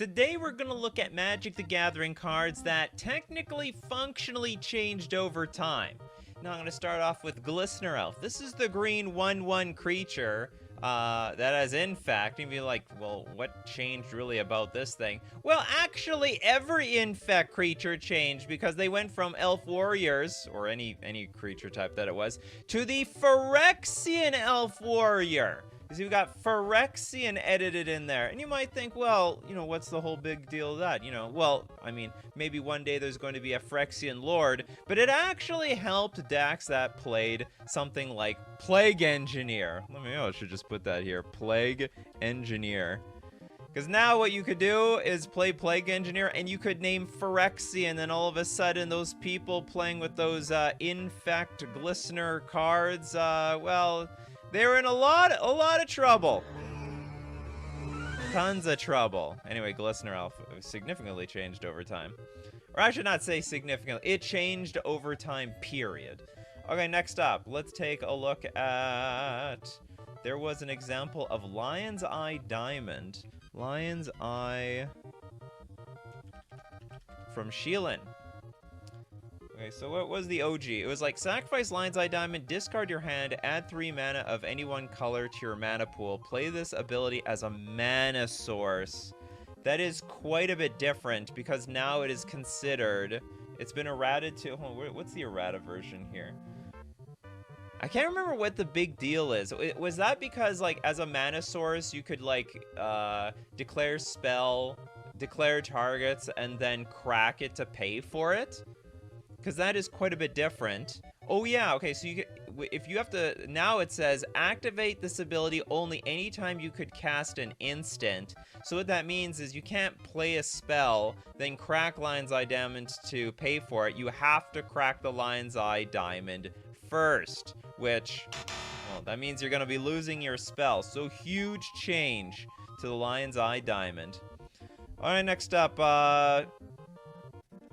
Today we're going to look at Magic the Gathering cards that technically functionally changed over time. Now I'm going to start off with Glistener Elf. This is the green 1/1 creature that has Infect. You'd be like, well, what changed really about this thing? Well, actually, every Infect creature changed because they went from Elf Warriors, or any creature type that it was, to the Phyrexian Elf Warrior. Because we got Phyrexian edited in there. And you might think, well, you know, what's the whole big deal of that? You know, well, I mean, maybe one day there's going to be a Phyrexian Lord, but it actually helped decks that played something like Plague Engineer. I should just put that here. Plague Engineer. Because now what you could do is play Plague Engineer, and you could name Phyrexian, and all of a sudden those people playing with those Infect Glistener cards, well, they were in a lot of trouble. Tons of trouble. Anyway, Glistener Elf significantly changed over time. Or I should not say significantly. It changed over time, period. Okay, next up, let's take a look at... There was an example of Lion's Eye Diamond. Lion's Eye from Sheelan. Okay, so what was the OG? It was like, sacrifice Lion's Eye Diamond, discard your hand, add 3 mana of any one color to your mana pool. Play this ability as a mana source. That is quite a bit different because now it is considered... It's been errated to... Hold on, what's the errata version here? I can't remember what the big deal is. Was that because, like, as a mana source, you could, like, declare spell, declare targets, and then crack it to pay for it? Because that is quite a bit different. Oh yeah, okay, so you could, if you have to, now it says activate this ability only anytime you could cast an instant. So what that means is you can't play a spell, then crack Lion's Eye Diamond to pay for it. You have to crack the Lion's Eye Diamond first, which, well, that means you're going to be losing your spell. So huge change to the Lion's Eye Diamond. All right, next up,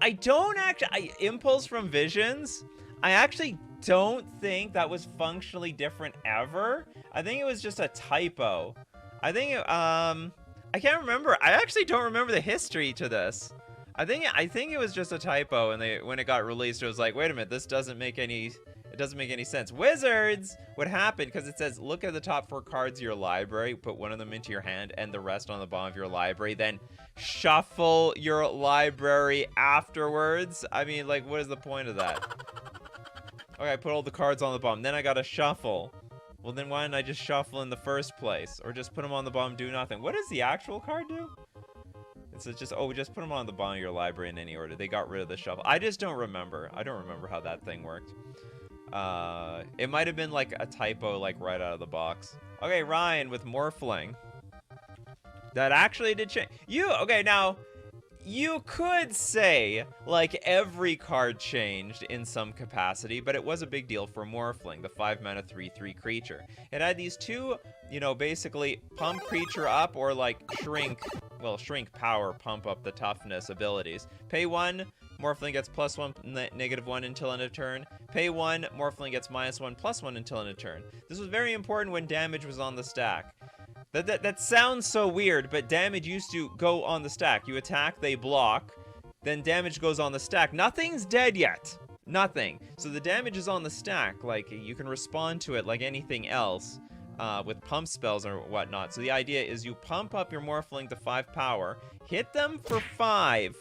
I don't actually... Impulse from Visions? I actually don't think that was functionally different ever. I think it was just a typo. I think it, I can't remember. I actually don't remember the history to this. I think it was just a typo, and when it got released, it was like, wait a minute, this doesn't make any... It doesn't make any sense. Wizards! What happened, because it says, look at the top 4 cards of your library, put one of them into your hand, and the rest on the bottom of your library, then shuffle your library afterwards. I mean, like, what is the point of that? Okay, I put all the cards on the bottom, then I gotta shuffle. Well, then why didn't I just shuffle in the first place? Or just put them on the bottom, do nothing. What does the actual card do? It says just, oh, just put them on the bottom of your library in any order. They got rid of the shuffle. I just don't remember. I don't remember how that thing worked. It might have been like a typo, like right out of the box. Okay, Ryan with Morphling. That actually did change. Okay, now, you could say, like, every card changed in some capacity, but it was a big deal for Morphling, the 5-mana 3/3 creature. It had these two, you know, basically pump creature up or, like, shrink power, pump up the toughness abilities. Pay 1, Morphling gets +1, -1 until end of turn. Pay 1, Morphling gets -1, +1 until end of turn. This was very important when damage was on the stack. That sounds so weird, but damage used to go on the stack. You attack, they block, then damage goes on the stack. Nothing's dead yet. Nothing. So the damage is on the stack. Like, you can respond to it like anything else with pump spells or whatnot. So the idea is you pump up your Morphling to 5 power, hit them for 5,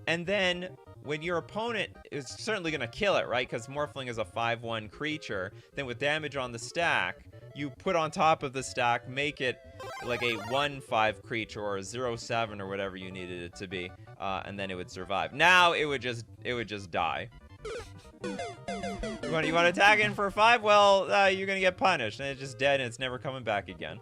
and then when your opponent is certainly going to kill it, right? Because Morphling is a 5/1 creature. Then with damage on the stack, you put on top of the stack, make it like a 1/5 creature or a 0/7 or whatever you needed it to be, and then it would survive. Now it would just die. You want to attack in for 5? Well, you're gonna get punished, and it's just dead, and it's never coming back again.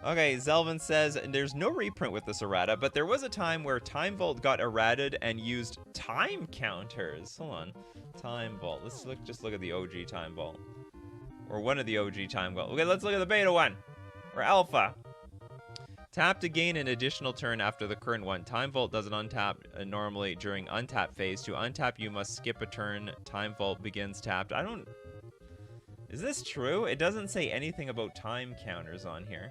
Okay, Zelvin says, there's no reprint with this errata, but there was a time where Time Vault got errated and used time counters. Hold on. Time Vault. Let's just look at the OG Time Vault. Or one of the OG Time Vault. Okay, let's look at the beta one. Or alpha. Tap to gain an additional turn after the current one. Time Vault doesn't untap normally during untap phase. To untap, you must skip a turn. Time Vault begins tapped. Is this true? It doesn't say anything about time counters on here.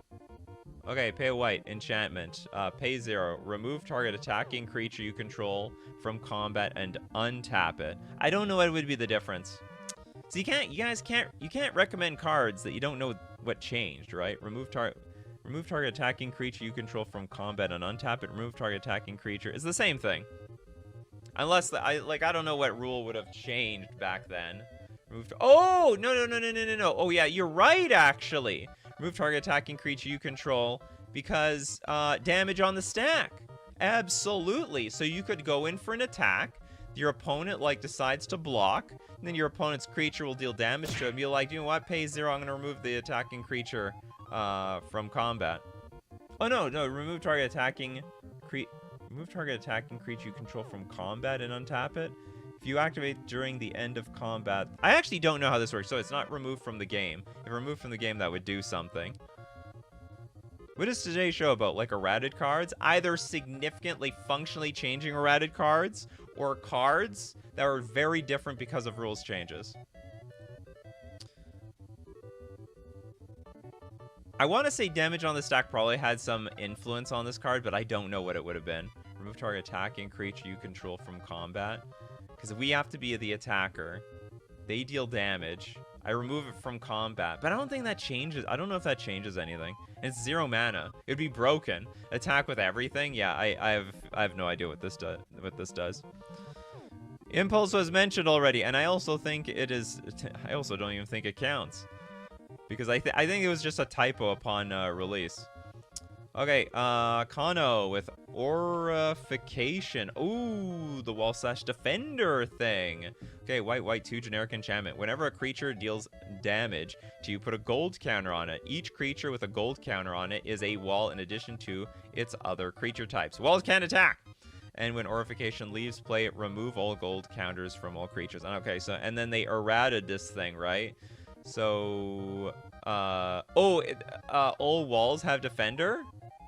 Okay, pay a white. Enchantment. Pay 0. Remove target attacking creature you control from combat and untap it. I don't know what would be the difference. So you can't recommend cards that you don't know what changed, right? Remove target attacking creature you control from combat and untap it. Remove target attacking creature. It's the same thing. Unless I don't know what rule would have changed back then. Oh, no. Oh yeah, you're right actually. Remove target attacking creature you control because damage on the stack. Absolutely. So you could go in for an attack. Your opponent decides to block, and then your opponent's creature will deal damage to it. And be like, you know what? Pay 0. I'm gonna remove the attacking creature from combat. Oh no. Remove target attacking creature you control from combat and untap it. If you activate during the end of combat... I actually don't know how this works, so it's not removed from the game. If removed from the game, that would do something. What is today's show about? Errated cards? Either significantly functionally changing errated cards, or cards that are very different because of rules changes. I want to say damage on the stack probably had some influence on this card, but I don't know what it would have been. Remove target attacking creature you control from combat. Because we have to be the attacker. They deal damage. I remove it from combat. But I don't think that changes. I don't know if that changes anything. And it's 0 mana. It would be broken. Attack with everything? Yeah, I have no idea what this does. Impulse was mentioned already. And I also think it is... I also don't even think it counts. Because I think it was just a typo upon release. Okay, Kano with Aurification. Ooh, the wall/defender thing. Okay, white, 2 generic enchantment. Whenever a creature deals damage to you, put a gold counter on it. Each creature with a gold counter on it is a wall in addition to its other creature types. Walls can't attack. And when Aurification leaves play, remove all gold counters from all creatures. Okay, so, and then they errated this thing, right? So, all walls have defender?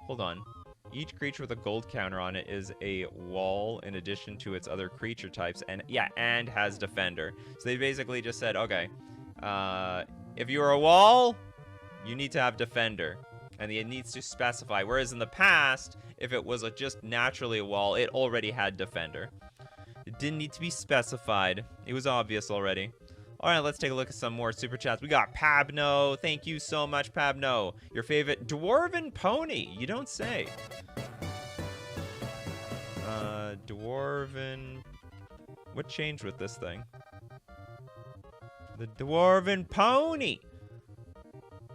Hold on. Each creature with a gold counter on it is a wall in addition to its other creature types, and has defender. So they basically just said, okay, if you're a wall, you need to have defender, and it needs to specify. Whereas in the past, if it was just naturally a wall, it already had defender. It didn't need to be specified. It was obvious already. All right, let's take a look at some more super chats. We got Pabno. Thank you so much, Pabno. Your favorite Dwarven Pony. You don't say. Dwarven... What changed with this thing? The Dwarven Pony.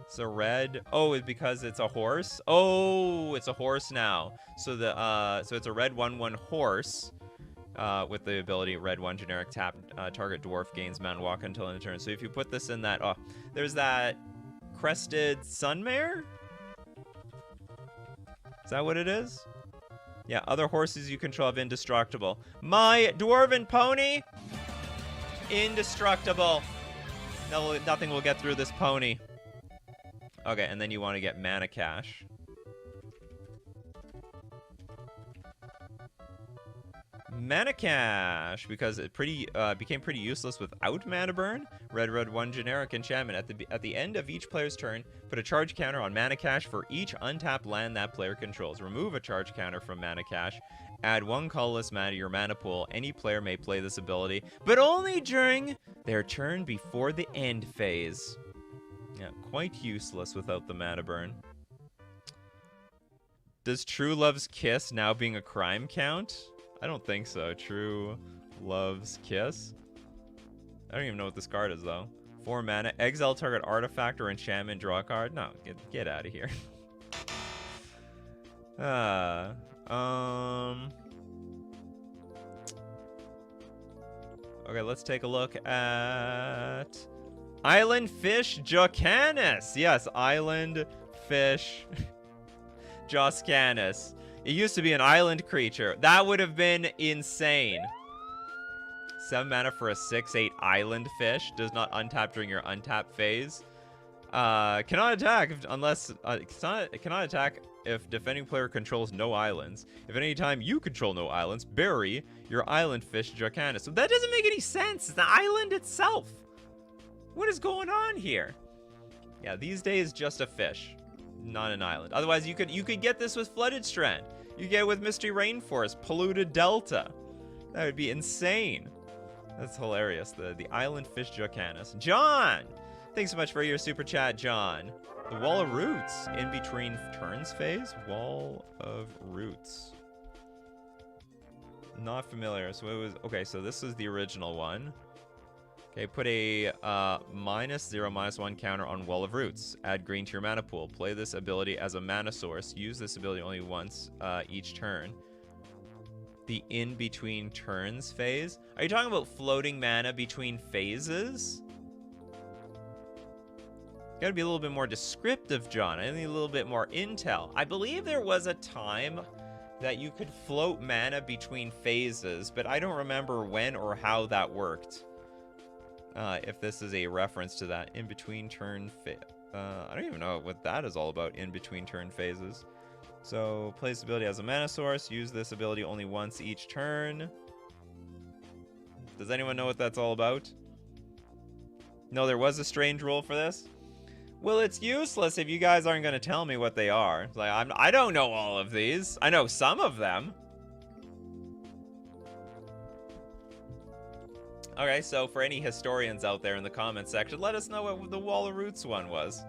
It's a red... Oh, it's because it's a horse? Oh, it's a horse now. So so it's a red 1/1 horse. With the ability red 1 generic tap, target dwarf gains man walk until end of turn. So if you put this in that, there's that crested sunmare. Is that what it is? Yeah, other horses you control have indestructible. My dwarven pony, indestructible. No, nothing will get through this pony. Okay, and then you want to get mana cash. Mana cash, because it became pretty useless without mana burn. Red 1 generic enchantment. At the end of each player's turn, put a charge counter on mana cash for each untapped land that player controls. Remove a charge counter from mana cash. Add 1 colorless mana to your mana pool. Any player may play this ability, but only during their turn before the end phase. Yeah, quite useless without the mana burn. Does True Love's Kiss now being a crime count? I don't think so. True Love's Kiss. I don't even know what this card is, though. 4 mana. Exile target artifact or enchantment. Draw a card. No, get out of here. Okay, let's take a look at... Island Fish Jocanis. Yes, Island Fish Joscanis. It used to be an island creature. That would have been insane. 7 mana for a 6/8 island fish. Does not untap during your untap phase. Cannot attack unless... cannot attack if defending player controls no islands. If at any time you control no islands, bury your island fish Jocanis. So that doesn't make any sense. It's the island itself. What is going on here? Yeah, these days, just a fish. not an island. Otherwise, you could get this with Flooded Strand. You get it with Mystery Rainforest, Polluted Delta. That would be insane. That's hilarious. The Island Fish Jocanus. John! Thanks so much for your super chat, John. The Wall of Roots. In between turns phase? Wall of Roots. Not familiar. So it was... Okay, so this is the original one. Okay, put a -0, -1 counter on Wall of Roots. Add green to your mana pool. Play this ability as a mana source. Use this ability only once each turn. The in-between turns phase? Are you talking about floating mana between phases? Gotta be a little bit more descriptive, John. I need a little bit more intel. I believe there was a time that you could float mana between phases, but I don't remember when or how that worked. If this is a reference to that in-between turn phase. I don't even know what that is all about, in-between turn phases. So, play this ability as a mana source. Use this ability only once each turn. Does anyone know what that's all about? No, there was a strange rule for this? Well, it's useless if you guys aren't going to tell me what they are. Like, I don't know all of these. I know some of them. Okay, so for any historians out there in the comments section, let us know what the Wall of Roots one was.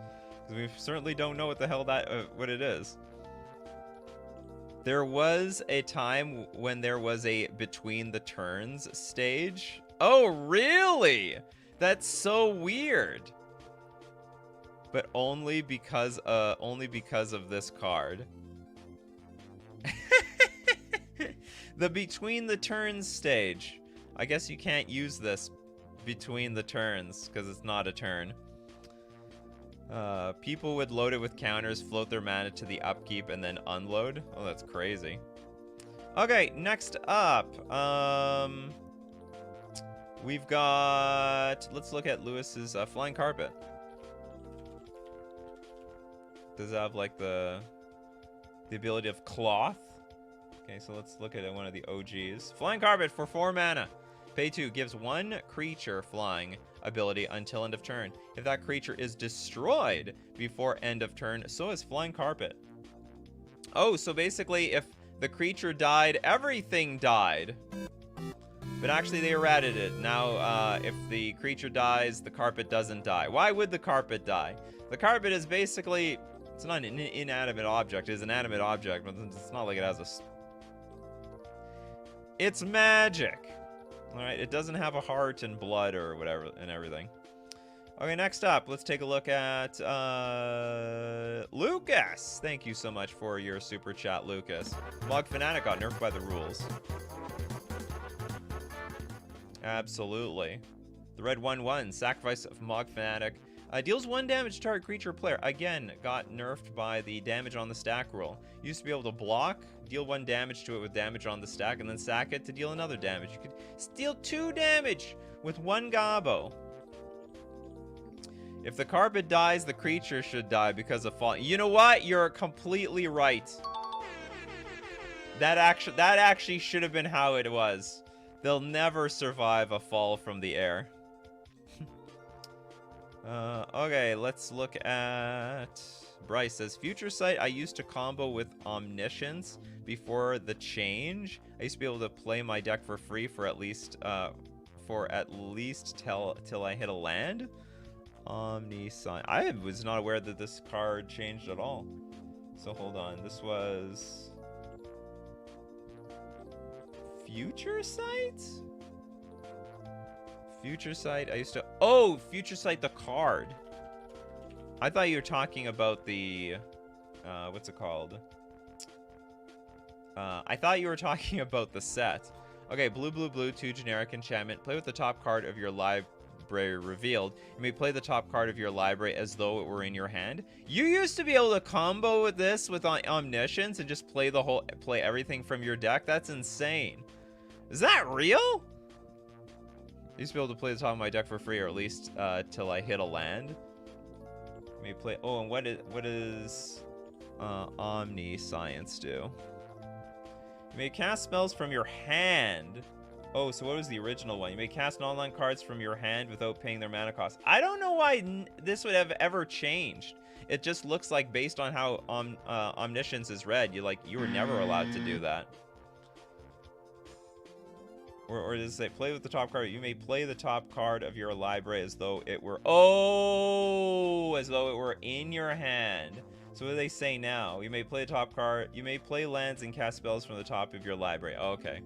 Because we certainly don't know what the hell what it is. There was a time when there was a between the turns stage. Oh, really? That's so weird. But only because of this card. The between the turns stage. I guess you can't use this between the turns because it's not a turn. People would load it with counters, float their mana to the upkeep, and then unload. Oh, that's crazy. Okay, next up. We've got... Let's look at Lewis's Flying Carpet. Does it have, like, the ability of cloth? Okay, so let's look at one of the OGs. Flying Carpet for 4 mana. Pay 2, gives 1 creature flying ability until end of turn. If that creature is destroyed before end of turn, so is Flying Carpet. Oh, so basically if the creature died, everything died. But actually they errated it. Now, if the creature dies, the carpet doesn't die. Why would the carpet die? The carpet is basically... It's not an inanimate object. It's an animate object, but it's not like it has a... It's magic. Alright, it doesn't have a heart and blood or whatever and everything. Okay, next up, let's take a look at Lucas. Thank you so much for your super chat, Lucas. Mog Fanatic got nerfed by the rules. Absolutely. The red 1/1, sacrifice of Mog Fanatic. Deals 1 damage to target creature or player. Again, got nerfed by the damage on the stack rule. Used to be able to block, deal 1 damage to it with damage on the stack, and then sack it to deal another damage. You could steal 2 damage with 1 gobbo. If the carpet dies, the creature should die because of fall. You know what? You're completely right. That actually should have been how it was. They'll never survive a fall from the air. Okay, let's look at... Bryce says, Future Sight I used to combo with Omniscience before the change. I used to be able to play my deck for free for at least till I hit a land. Omniscience. I was not aware that this card changed at all. So hold on, this was... Future Sight? Future Sight, I used to... Oh, Future Sight the card. I thought you were talking about the... what's it called? I thought you were talking about the set. Okay, blue, blue, blue, 2 generic enchantment. Play with the top card of your library revealed. You may play the top card of your library as though it were in your hand. You used to be able to combo with this with Omniscience and just play everything from your deck? That's insane. Is that real? I used to be able to play the top of my deck for free, or at least till I hit a land. Let me play. Oh, and what is Omniscience do? You may cast spells from your hand. Oh, so what was the original one? You may cast non-land cards from your hand without paying their mana cost. I don't know why this would have ever changed. It just looks like based on how Omniscience is read, you were never allowed to do that. Or does it say, play with the top card? You may play the top card of your library as though it were... Oh! As though it were in your hand. So what do they say now? You may play the top card. You may play lands and cast spells from the top of your library. Okay.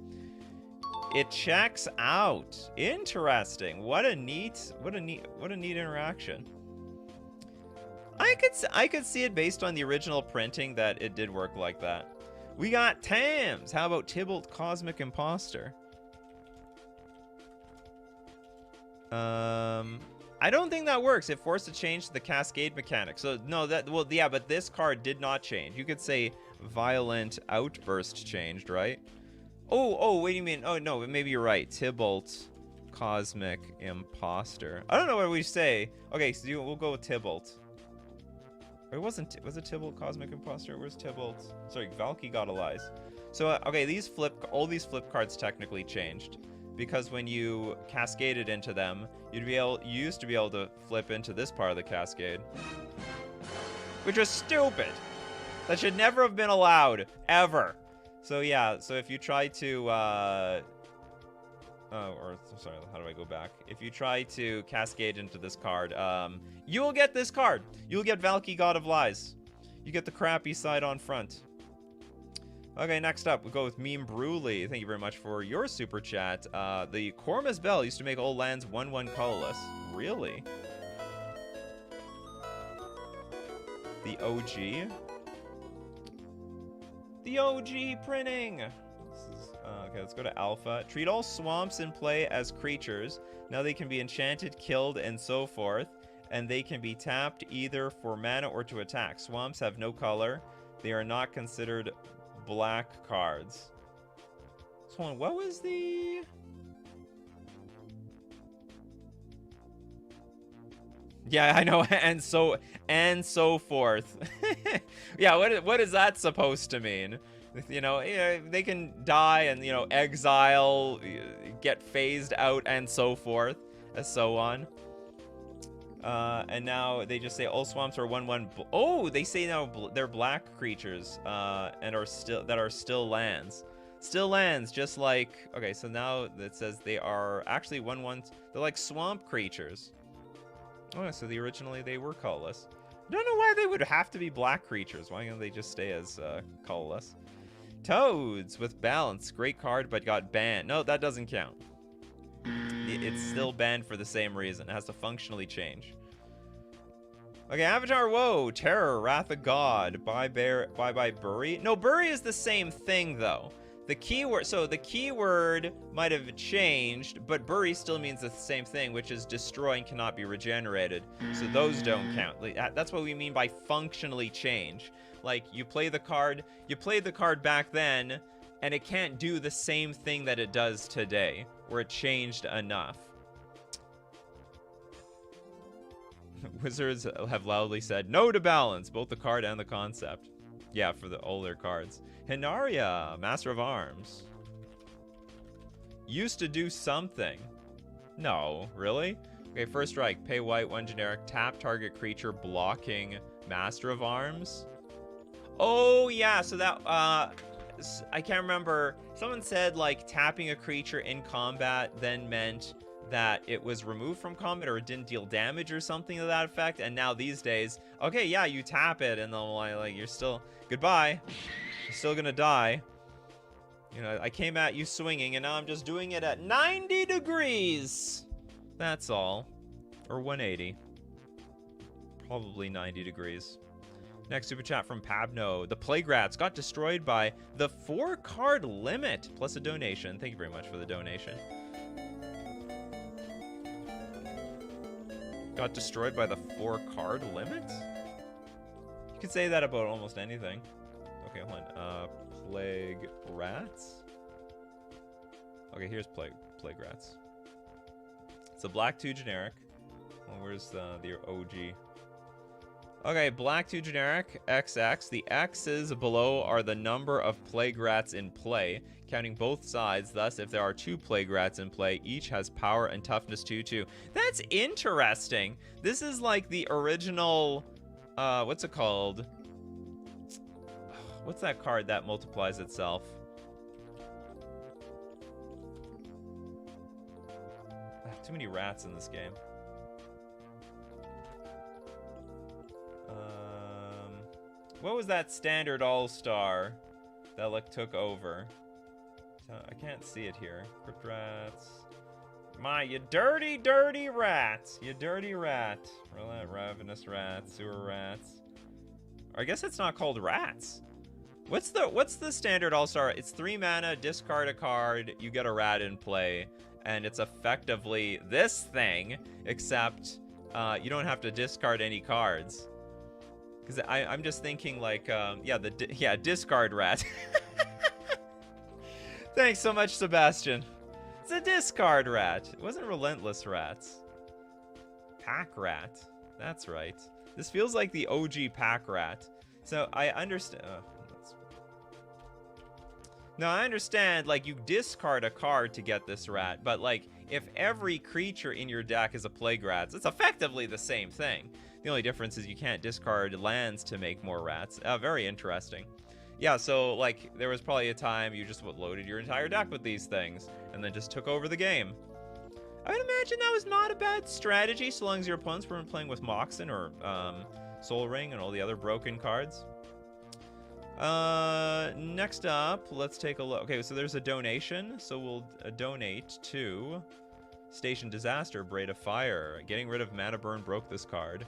It checks out. Interesting. What a neat interaction. I could see it based on the original printing that it did work like that. We got Tams. How about Tybalt Cosmic Imposter? I don't think that works. It forced a change to the cascade mechanic. So no, yeah, but this card did not change. You could say Violent Outburst changed, right? Oh, what do you mean? Oh no, maybe you're right. Tybalt Cosmic Imposter. I don't know what we say. Okay, so we'll go with Tybalt. Or was it Tybalt Cosmic Imposter? Where's Tybalt? Sorry, Valky Got Lies. So okay, all these flip cards technically changed. Because when you cascaded into them, you used to be able to flip into this part of the cascade. Which was stupid. That should never have been allowed, ever. So yeah, so if you try to, sorry, how do I go back? If you try to cascade into this card, you will get this card. You'll get Valky God of Lies. You get the crappy side on front. Okay, next up, we'll go with Meme Bruley. Thank you very much for your super chat. The Cormus Bell used to make all lands 1/1 colorless. Really? The OG? The OG printing! Okay, let's go to Alpha. Treat all swamps in play as creatures. Now they can be enchanted, killed, and so forth. And they can be tapped either for mana or to attack. Swamps have no color. They are not considered black cards. So what was the... Yeah, I know, and so forth. Yeah, what is that supposed to mean? You know, they can die and, you know, exile, get phased out, and so forth, and so on. And now they just say all swamps are 1/1. Oh, they say now they're black creatures, and are still lands. Still lands, just like... Okay, so now it says they are actually 1/1. They're like swamp creatures. Oh, so originally they were colorless. I don't know why they would have to be black creatures. Why don't they just stay as colorless? Toads with balance. Great card, but got banned. No, that doesn't count. It's still banned for the same reason. It has to functionally change. Okay, Avatar, whoa. Terror, Wrath of God. Bye Bury. No, Bury is the same thing, though. The keyword might have changed, but Bury still means the same thing, which is destroy and cannot be regenerated. So those don't count. That's what we mean by functionally change. Like, you played the card back then, and it can't do the same thing that it does today, where it changed enough. Wizards have loudly said no to balance, both the card and the concept. Yeah, for the older cards. Henaria, Master of Arms. Used to do something. No, really? Okay, first strike. Pay white, 1 generic. Tap target creature blocking Master of Arms. Oh, yeah, so that... I can't remember. Someone said, like, tapping a creature in combat then meant that it was removed from combat or it didn't deal damage or something to that effect. And now these days, okay, yeah, you tap it and then, like, you're still... Goodbye. You're still gonna die. You know, I came at you swinging and now I'm just doing it at 90 degrees. That's all. Or 180. Probably 90 degrees. Next super chat from Pabno. The Plaguerats got destroyed by the 4-card limit plus a donation. Thank you very much for the donation. Got destroyed by the 4-card limit? You could say that about almost anything. Okay, hold on. Plague Rats? Okay, here's Plague Rats. It's a black 2 generic. Well, where's the OG? Okay, black 2 generic, XX. The X's below are the number of Plague Rats in play, counting both sides. Thus, if there are 2 Plague Rats in play, each has power and toughness 2/2. That's interesting. This is like the original what's it called? What's that card that multiplies itself? Too many rats in this game. What was that standard all-star that like took over? I can't see it here. Crypt rats. You dirty, dirty rats. You dirty rat. Ravenous rats. Sewer rats. Or I guess it's not called rats. What's the standard all-star? It's 3 mana, discard a card, you get a rat in play, and it's effectively this thing, except you don't have to discard any cards. Because I'm just thinking like, yeah, discard rat. Thanks so much, Sebastian. It's a discard rat. It wasn't relentless rats. Pack rat. That's right. This feels like the OG pack rat. So I understand. Now I understand, like, you discard a card to get this rat, but like, if every creature in your deck is a plague rat, it's effectively the same thing. The only difference is you can't discard lands to make more rats. Very interesting. Yeah, so like, there was probably a time you just loaded your entire deck with these things, and then just took over the game. I would imagine that was not a bad strategy, so long as your opponents weren't playing with Moxen or Soul Ring and all the other broken cards. Next up, let's take a look. Okay, so there's a donation, so we'll donate to Station Disaster, Braid of Fire. Getting rid of Mana Burn broke this card.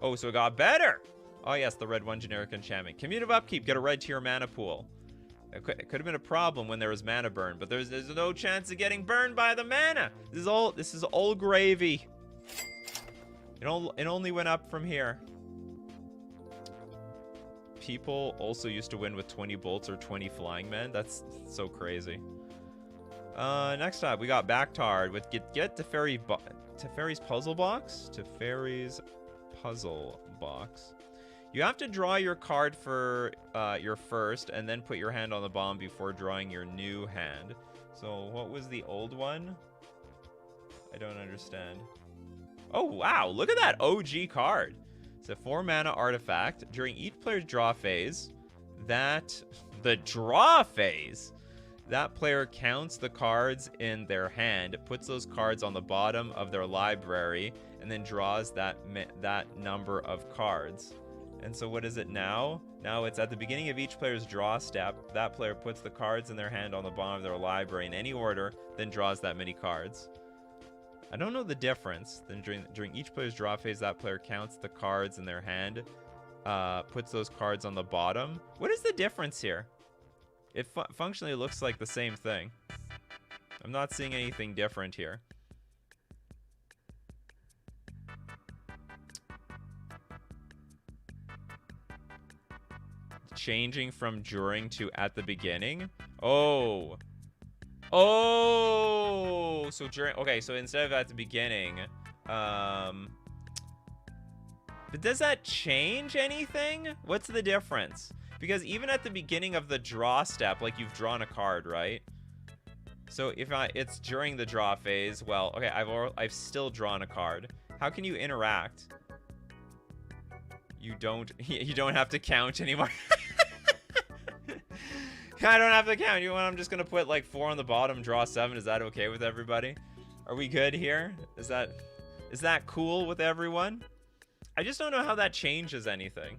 Oh, so it got better! Oh yes, the red 1 generic enchantment. Commune of Upkeep, get a red to your mana pool. It could have been a problem when there was mana burn, but there's no chance of getting burned by the mana. This is all gravy. It only went up from here. People also used to win with 20 bolts or 20 flying men. That's so crazy. Next up, we got Backtard with get Teferi's puzzle box. Teferi's puzzle box. You have to draw your card for your first, and then put your hand on the bomb before drawing your new hand. So what was the old one? I don't understand. Oh wow, look at that OG card. It's a 4 mana artifact. During each player's draw phase, that player counts the cards in their hand, puts those cards on the bottom of their library, and then draws that number of cards. And so what is it now? Now it's at the beginning of each player's draw step, that player puts the cards in their hand on the bottom of their library in any order, then draws that many cards. I don't know the difference. Then during each player's draw phase, that player counts the cards in their hand, puts those cards on the bottom. What is the difference here? It functionally looks like the same thing. I'm not seeing anything different here. Changing from during to at the beginning. Oh, so during, okay, so instead of at the beginning, but does that change anything? What's the difference? Because even at the beginning of the draw step, like, you've drawn a card, right? So if it's during the draw phase, well, okay, I've still drawn a card. How can you interact? You don't have to count anymore. I don't have to count. You want? I'm just gonna put like 4 on the bottom, draw 7. Is that okay with everybody? Are we good here? Is that cool with everyone? I just don't know how that changes anything.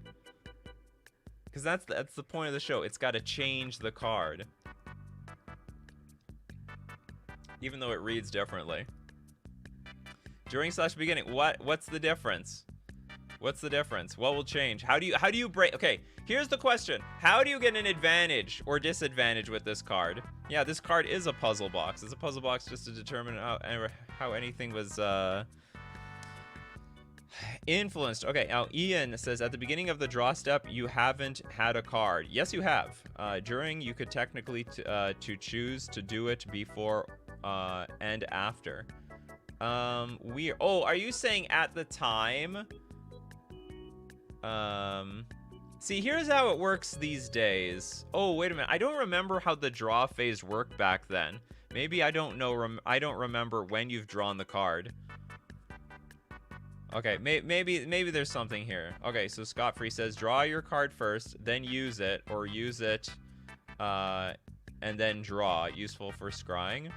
Because that's the point of the show. It's got to change the card, even though it reads differently. During/beginning. What's the difference? What's the difference? What will change? How do you break? Okay, here's the question. How do you get an advantage or disadvantage with this card? Yeah, this card is a puzzle box. It's a puzzle box just to determine how anything was influenced. Okay, now Ian says, at the beginning of the draw step, you haven't had a card. Yes, you have. During, you could technically to choose to do it before and after. Are you saying at the time? See, here's how it works these days. Oh, wait a minute. I don't remember how the draw phase worked back then. Maybe I don't know. I don't remember when you've drawn the card. Okay, maybe there's something here. Okay, so Scott Free says draw your card first, then use it, or use it, and then draw. Useful for scrying.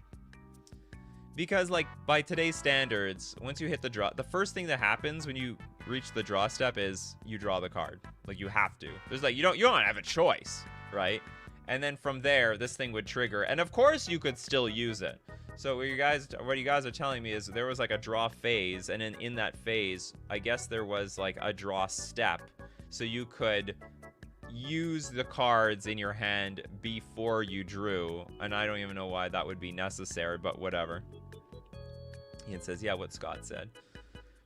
Because, like, by today's standards, once you hit the draw, the first thing that happens when you reach the draw step is you draw the card. Like, you have to. There's like, you don't have a choice, right? And then from there, this thing would trigger. And of course you could still use it. So what you guys are telling me is there was like a draw phase, and in that phase, I guess there was like a draw step. So you could use the cards in your hand before you drew. And I don't even know why that would be necessary, but whatever. Ian says, yeah, what Scott said.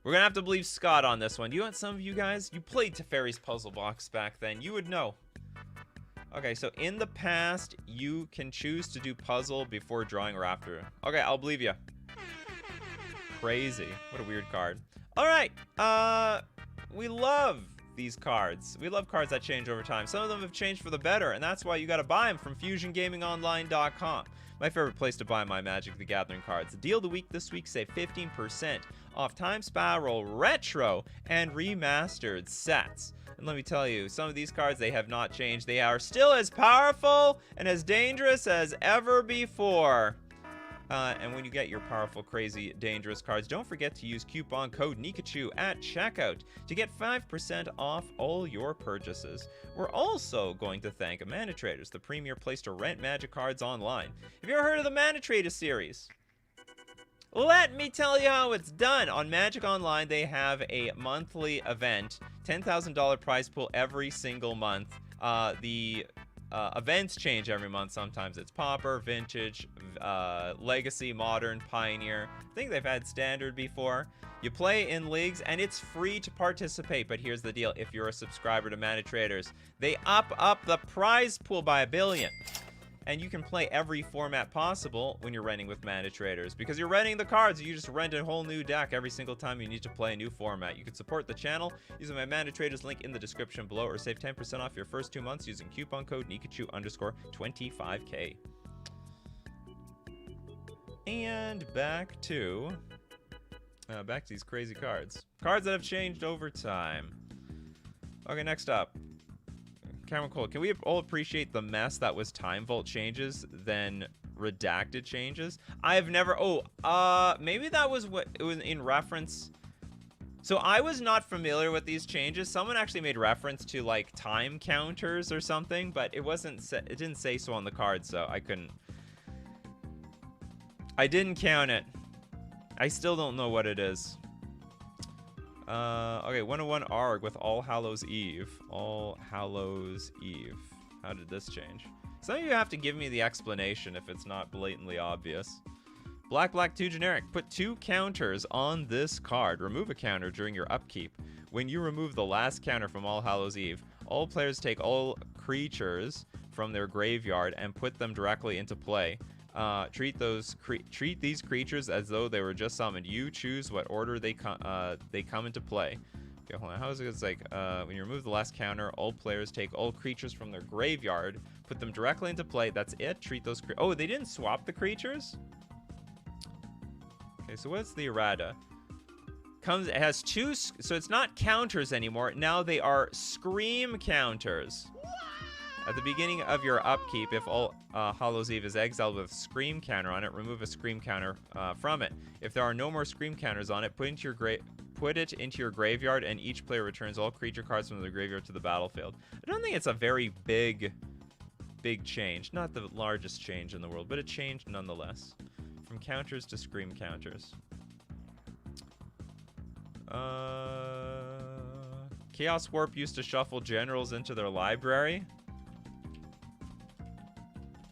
We're gonna have to believe Scott on this one. Do you want some of you guys? You played Teferi's Puzzle Box back then. You would know. Okay, so in the past, you can choose to do puzzle before drawing or after. Okay, I'll believe you. Crazy. What a weird card. All right. We love these cards. We love cards that change over time. Some of them have changed for the better, and that's why you got to buy them from FusionGamingOnline.com. My favorite place to buy my Magic the Gathering cards. Deal of the week this week, save 15% off Time Spiral Retro and Remastered sets. And let me tell you, some of these cards, they have not changed. They are still as powerful and as dangerous as ever before. And when you get your powerful, crazy, dangerous cards, don't forget to use coupon code Nikachu at checkout to get 5% off all your purchases. We're also going to thank Mana Traders, the premier place to rent Magic cards online. Have you ever heard of the Mana Traders series? Let me tell you how it's done. On Magic Online, they have a monthly event, $10,000 prize pool every single month. The events change every month. Sometimes it's Pauper, Vintage, Legacy, Modern, Pioneer. I think they've had Standard before. You play in leagues, and it's free to participate. But here's the deal. If you're a subscriber to Mana Traders, they up the prize pool by $1 billion. And you can play every format possible when you're renting with Mana Traders. Because you're renting the cards, you just rent a whole new deck every single time you need to play a new format. You can support the channel using my Mana Traders link in the description below, or save 10% off your first 2 months using coupon code Nikachu_25K. And back to these crazy cards. Cards that have changed over time. Okay, next up. Cameron Cole, can we all appreciate the mess that was Time Vault changes, then redacted changes? I've never, maybe that was what it was in reference. So I was not familiar with these changes. Someone actually made reference to like time counters or something, but it didn't say so on the card, so I didn't count it. I still don't know what it is. Okay, 101 ARG with All Hallows Eve. All Hallows Eve. How did this change? Some of you have to give me the explanation if it's not blatantly obvious. Black 2 generic. Put 2 counters on this card. Remove a counter during your upkeep. When you remove the last counter from All Hallows Eve, all players take all creatures from their graveyard and put them directly into play. Treat these creatures as though they were just summoned. You choose what order they come into play. Okay, hold on. How is it? It's like when you remove the last counter, all players take all creatures from their graveyard, put them directly into play. That's it. Treat those. Oh, they didn't swap the creatures. Okay, so what's the errata? It has 2, so it's not counters anymore. Now they are scream counters. At the beginning of your upkeep, if All Hallows Eve is exiled with a Scream counter on it, remove a Scream counter from it. If there are no more Scream counters on it, put it into your graveyard, and each player returns all creature cards from the graveyard to the battlefield. I don't think it's a very big change. Not the largest change in the world, but a change nonetheless. From counters to Scream counters. Chaos Warp used to shuffle generals into their library.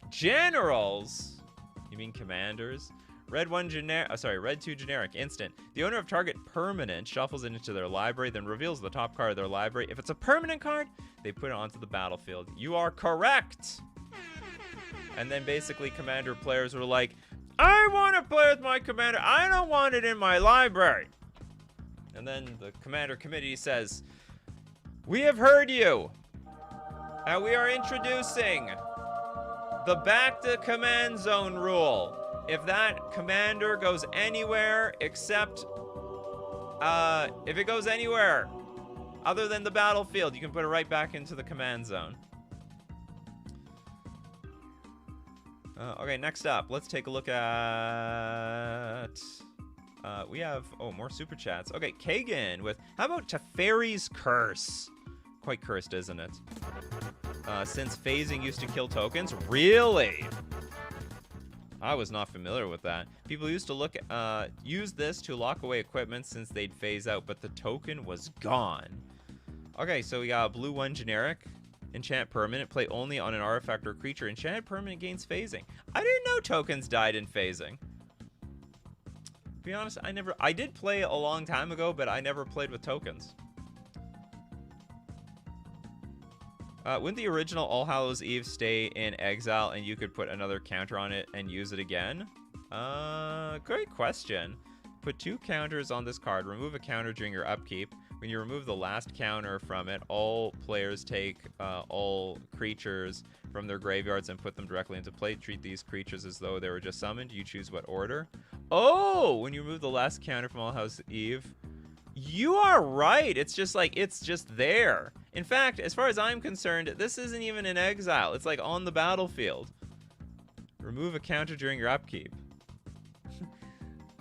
Generals? You mean commanders? Red 2 generic. Instant. The owner of target permanent shuffles it into their library, then reveals the top card of their library. If it's a permanent card, they put it onto the battlefield. You are correct! And then basically commander players were like, I want to play with my commander. I don't want it in my library. And then the commander committee says, we have heard you. And we are introducing the back to command zone rule. If that commander goes anywhere except If it goes anywhere other than the battlefield, you can put it right back into the command zone. Okay, next up, let's take a look at... we have... Oh, more super chats. Okay, Kagan with... How about Teferi's Curse? Quite cursed, isn't it? Since phasing used to kill tokens? Really? I was not familiar with that. People used to use this to lock away equipment since they'd phase out, but the token was gone. Okay, so we got a blue 1 generic. Enchant permanent. Play only on an artifact or creature. Enchanted permanent gains phasing. I didn't know tokens died in phasing. To be honest, I did play a long time ago, but I never played with tokens. Wouldn't the original All Hallows Eve stay in exile and you could put another counter on it and use it again? Great question. Put 2 counters on this card. Remove a counter during your upkeep. When you remove the last counter from it, all players take all creatures from their graveyards and put them directly into play. Treat these creatures as though they were just summoned. You choose what order. Oh! When you remove the last counter from All Hallows Eve... You are right. It's just like, it's just there. In fact, as far as I'm concerned, this isn't even in exile. It's like on the battlefield. Remove a counter during your upkeep.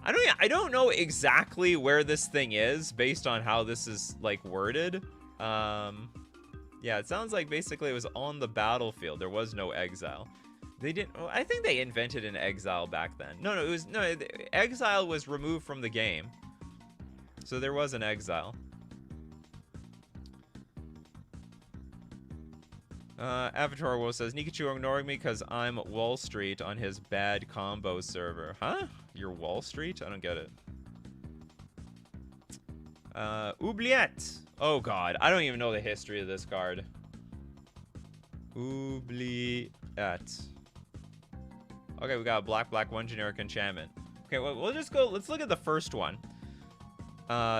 I don't know exactly where this thing is based on how this is like worded. Yeah, it sounds like basically it was on the battlefield. There was no exile. They didn't. Well, I think they invented an exile back then. No, it was no. Exile was removed from the game. So there was an exile. Avatar Wolf says, Nikachu ignoring me because I'm Wall Street on his bad combo server. Huh? You're Wall Street? I don't get it. Oubliette. Oh god, I don't even know the history of this card. Oubliette. Okay, we got a black 1 generic enchantment. Okay, well, we'll just go, let's look at the first one.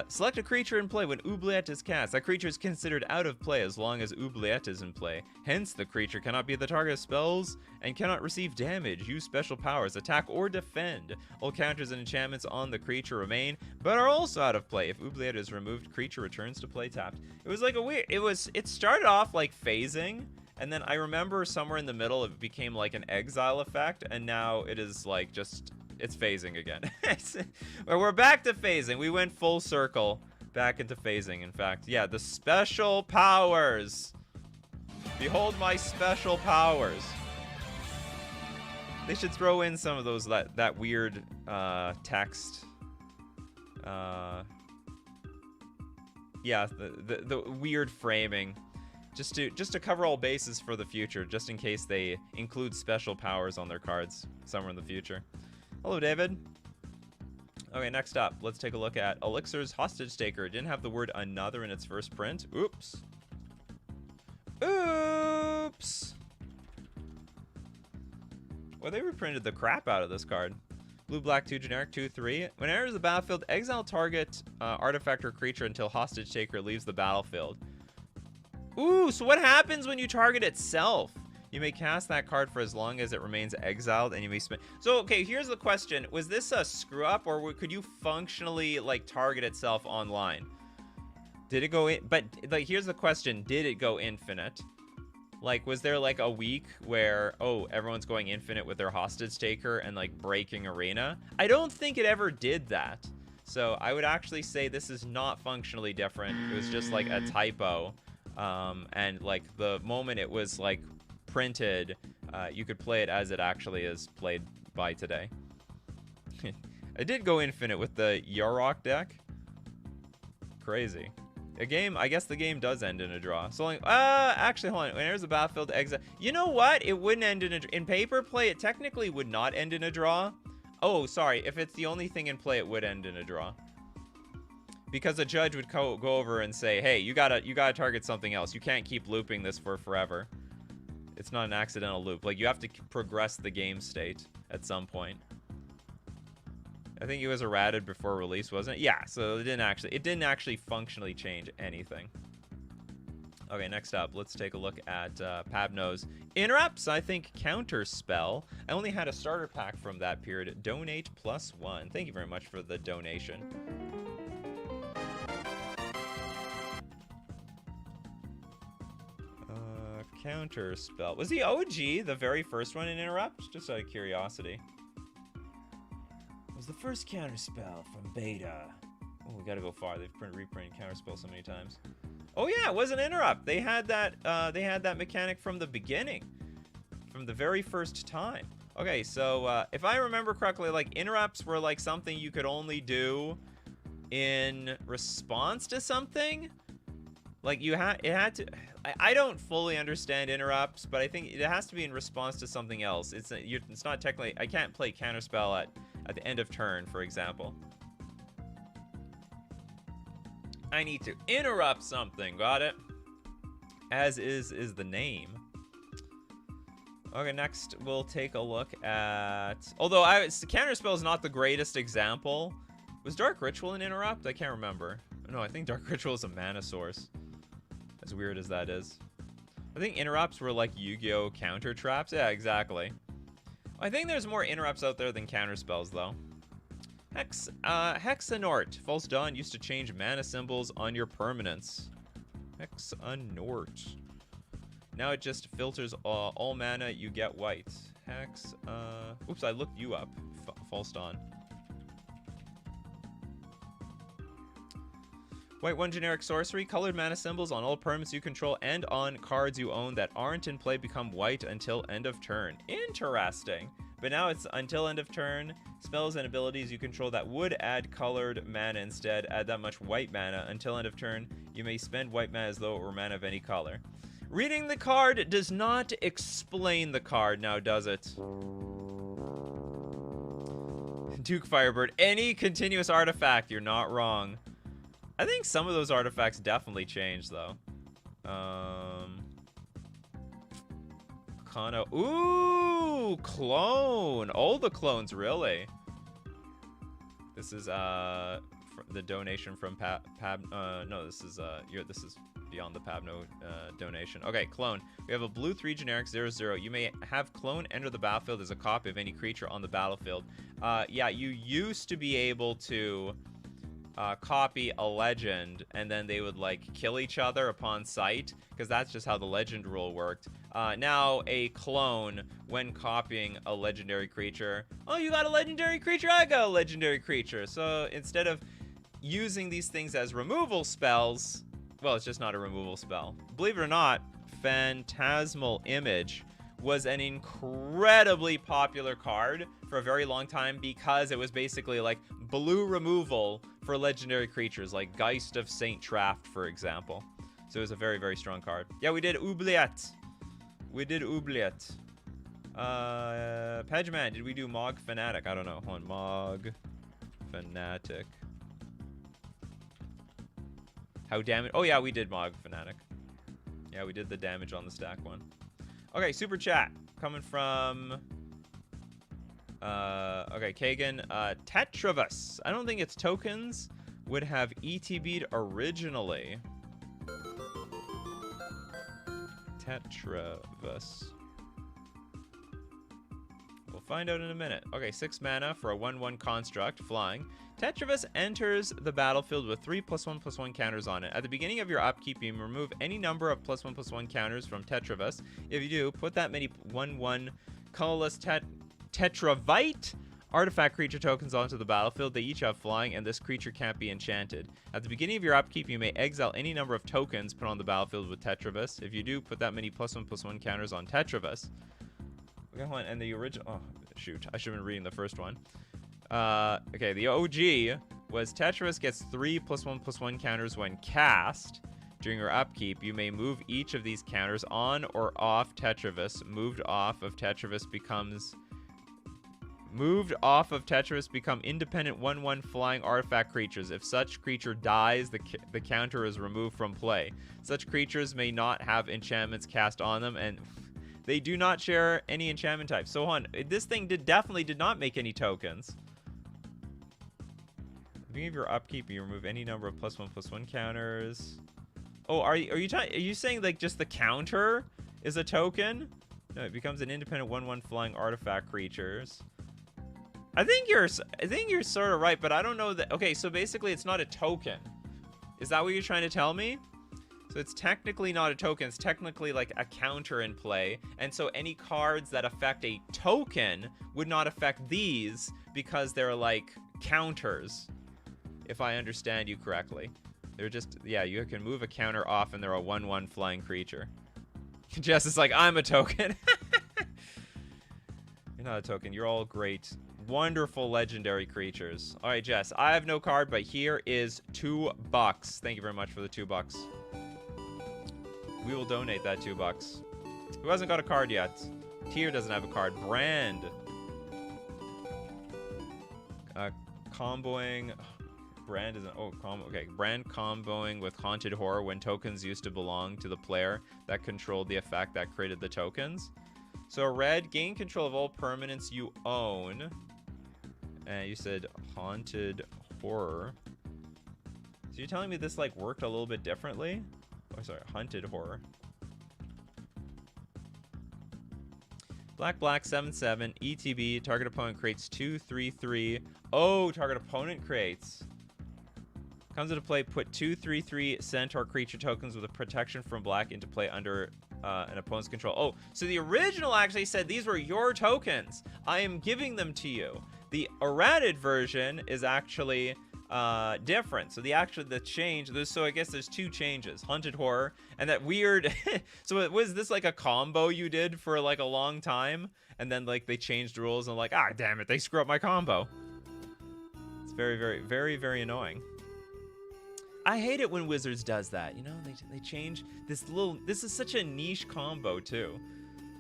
Select a creature in play when Oubliette is cast. That creature is considered out of play as long as Oubliette is in play. Hence, the creature cannot be the target of spells and cannot receive damage, use special powers, attack, or defend. All counters and enchantments on the creature remain, but are also out of play. If Oubliette is removed, creature returns to play tapped. It was like a weird... It started off like phasing, and then I remember somewhere in the middle it became like an exile effect, and now it is like just... It's phasing again. Well, we're back to phasing. We went full circle back into phasing, in fact. Yeah, the special powers. Behold my special powers. They should throw in some of those, that weird text. Yeah, the weird framing. Just to cover all bases for the future, just in case they include special powers on their cards somewhere in the future. Hello, David. Okay, next up, let's take a look at Elixir's Hostage Taker. It didn't have the word another in its first print. Oops. Oops. Well, they reprinted the crap out of this card. Blue-black 2 generic 2/3. When it enters the battlefield, exile target artifact or creature until Hostage Taker leaves the battlefield. Ooh, so what happens when you target itself? You may cast that card for as long as it remains exiled, and you may spend... So, okay, here's the question. Was this a screw-up, or could you functionally, like, target itself online? Did it go in... But, like, here's the question. Did it go infinite? Like, was there, like, a week where, oh, everyone's going infinite with their Hostage Taker and, like, breaking Arena? I don't think it ever did that. So, I would actually say this is not functionally different. It was just, like, a typo. And, like, the moment it was, like... printed, you could play it as it actually is played by today. I did go infinite with the Yarok deck. Crazy. I guess the game does end in a draw. So like, actually, hold on. When there's a battlefield exit, you know what? It wouldn't end in paper play. It technically would not end in a draw. Oh, sorry. If it's the only thing in play, it would end in a draw. Because a judge would go over and say, hey, you gotta target something else. You can't keep looping this for forever. It's not an accidental loop. Like, you have to progress the game state at some point. I think it was errated before release, wasn't it? Yeah, so it didn't actually functionally change anything. Okay, next up, let's take a look at Pabno's Interrupts. I think Counter Spell. I only had a starter pack from that period. Donate +1. Thank you very much for the donation. Counter spell. Was the OG the very first one in Interrupt? Just out of curiosity. It was the first counter spell from beta. Oh, we gotta go far. They've reprinted counter spell so many times. Oh yeah, it was an Interrupt. They had that mechanic from the beginning. From the very first time. Okay, so if I remember correctly, like interrupts were like something you could only do in response to something. Like it had to. I don't fully understand interrupts, but I think it has to be in response to something else. It's not technically. I can't play counterspell at the end of turn, for example. I need to interrupt something. Got it. As is the name. Okay, next we'll take a look at. Although counterspell is not the greatest example. Was Dark Ritual an interrupt? I can't remember. No, I think Dark Ritual is a mana source. As weird as that is. I think interrupts were like Yu-Gi-Oh! Counter traps. Yeah, exactly. I think there's more interrupts out there than counterspells, though. Hexanort. False Dawn used to change mana symbols on your permanents. Hexanort. Now it just filters all mana, you get white. Oops, I looked you up. False Dawn. White 1 generic sorcery. Colored mana symbols on all permanents you control and on cards you own that aren't in play become white until end of turn. Interesting. But now it's until end of turn. Spells and abilities you control that would add colored mana instead add that much white mana. Until end of turn, you may spend white mana as though it were mana of any color. Reading the card does not explain the card now, does it? Duke Firebird. Any continuous artifact, you're not wrong. I think some of those artifacts definitely changed, though. Kano. Ooh, clone. All the clones, really. This is the donation from no, this is beyond the Pabno donation. Okay, clone. We have a blue 3 generic 0/0. You may have clone enter the battlefield as a copy of any creature on the battlefield. Yeah, you used to be able to copy a legend and then they would like kill each other upon sight, because that's just how the legend rule worked. Now a clone, when copying a legendary creature, oh, you got a legendary creature, I got a legendary creature. So instead of using these things as removal spells, well, it's just not a removal spell. Believe it or not, Phantasmal Image was an incredibly popular card for a very long time because it was basically like blue removal for legendary creatures like Geist of Saint Traft, for example. So it was a very, very strong card. Yeah, we did Oubliette. We did Oubliette. Pagman, did we do Mog Fanatic? I don't know. Hold on. Mog Fanatic. How damage? Oh yeah, we did Mog Fanatic. Yeah, we did the damage on the stack one. Okay, super chat coming from okay, Kagan. Tetravus. I don't think its tokens would have ETB'd originally. Tetravus. We'll find out in a minute. Okay, 6 mana for a 1/1 construct, flying. Tetravus enters the battlefield with 3 +1/+1 counters on it. At the beginning of your upkeep, you remove any number of +1/+1 counters from Tetravus. If you do, put that many 1/1 colorless Tetravite artifact creature tokens onto the battlefield. They each have flying, and this creature can't be enchanted. At the beginning of your upkeep, you may exile any number of tokens put on the battlefield with Tetravus. If you do, put that many +1/+1 counters on Tetravus. Okay, hold on. And the original... Oh, shoot. I should have been reading the first one. Okay, the OG was Tetravus gets 3 +1/+1 counters when cast. During your upkeep, you may move each of these counters on or off Tetravus. Moved off of Tetravus become independent 1/1 flying artifact creatures. If such creature dies, the counter is removed from play. Such creatures may not have enchantments cast on them, and they do not share any enchantment types. So on, this thing definitely did not make any tokens. At the beginning of your upkeep, you remove any number of +1/+1 counters. Oh, are you saying like just the counter is a token? No, it becomes an independent 1/1 flying artifact creatures. I think you're sort of right, but I don't know that. Okay, so basically it's not a token. Is that what you're trying to tell me? So it's technically not a token, it's technically like a counter in play, and so any cards that affect a token would not affect these because they're like counters, if I understand you correctly. They're just, yeah, you can move a counter off and they're a 1/1 flying creature. Jess is like, I'm a token. You're not a token, you're all great, wonderful legendary creatures. All right, Jess, I have no card, but here is $2. Thank you very much for the $2. We will donate that $2. Who hasn't got a card yet? Tier doesn't have a card. Brand. Comboing. Brand isn't. Oh, okay. Brand comboing with Haunted Horror when tokens used to belong to the player that controlled the effect that created the tokens. So red, gain control of all permanents you own. And you said Haunted Horror. So you're telling me this like worked a little bit differently? Oh, sorry, Hunted Horror. Black, 7/7, ETB, target opponent creates 2/3/3. Oh, target opponent creates. Comes into play, put 2/3/3 Centaur creature tokens with a protection from black into play under an opponent's control. Oh, so the original actually said these were your tokens. I am giving them to you. The errated version is actually different. So the change, so I guess there's two changes. Haunted Horror and that weird so was this like a combo you did for like a long time and then like they changed rules and like, ah, damn it, they screw up my combo. It's very, very, very, very annoying. I hate it when Wizards does that, you know, they change this is such a niche combo too.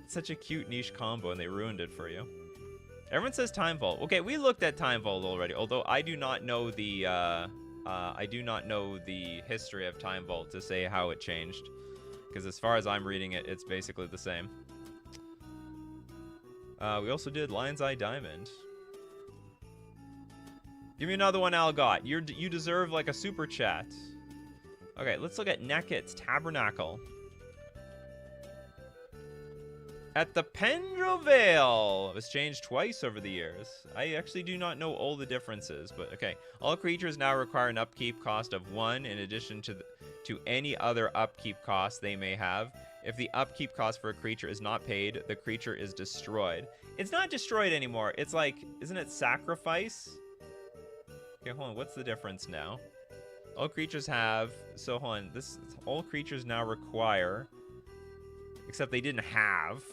It's such a cute niche combo and they ruined it for you. Everyone says Time Vault. Okay, we looked at Time Vault already, although I do not know the history of Time Vault to say how it changed, because as far as I'm reading it, it's basically the same. We also did Lion's Eye Diamond. Give me another one, Algot. You deserve like a super chat. Okay, let's look at Neket's Tabernacle. At the Pendrell Vale. It was changed twice over the years. I actually do not know all the differences, but okay. All creatures now require an upkeep cost of 1 in addition to any other upkeep cost they may have. If the upkeep cost for a creature is not paid, the creature is destroyed. It's not destroyed anymore. It's like, isn't it sacrifice? Okay, hold on. What's the difference now? All creatures have, so hold on. All creatures now require, except they didn't have.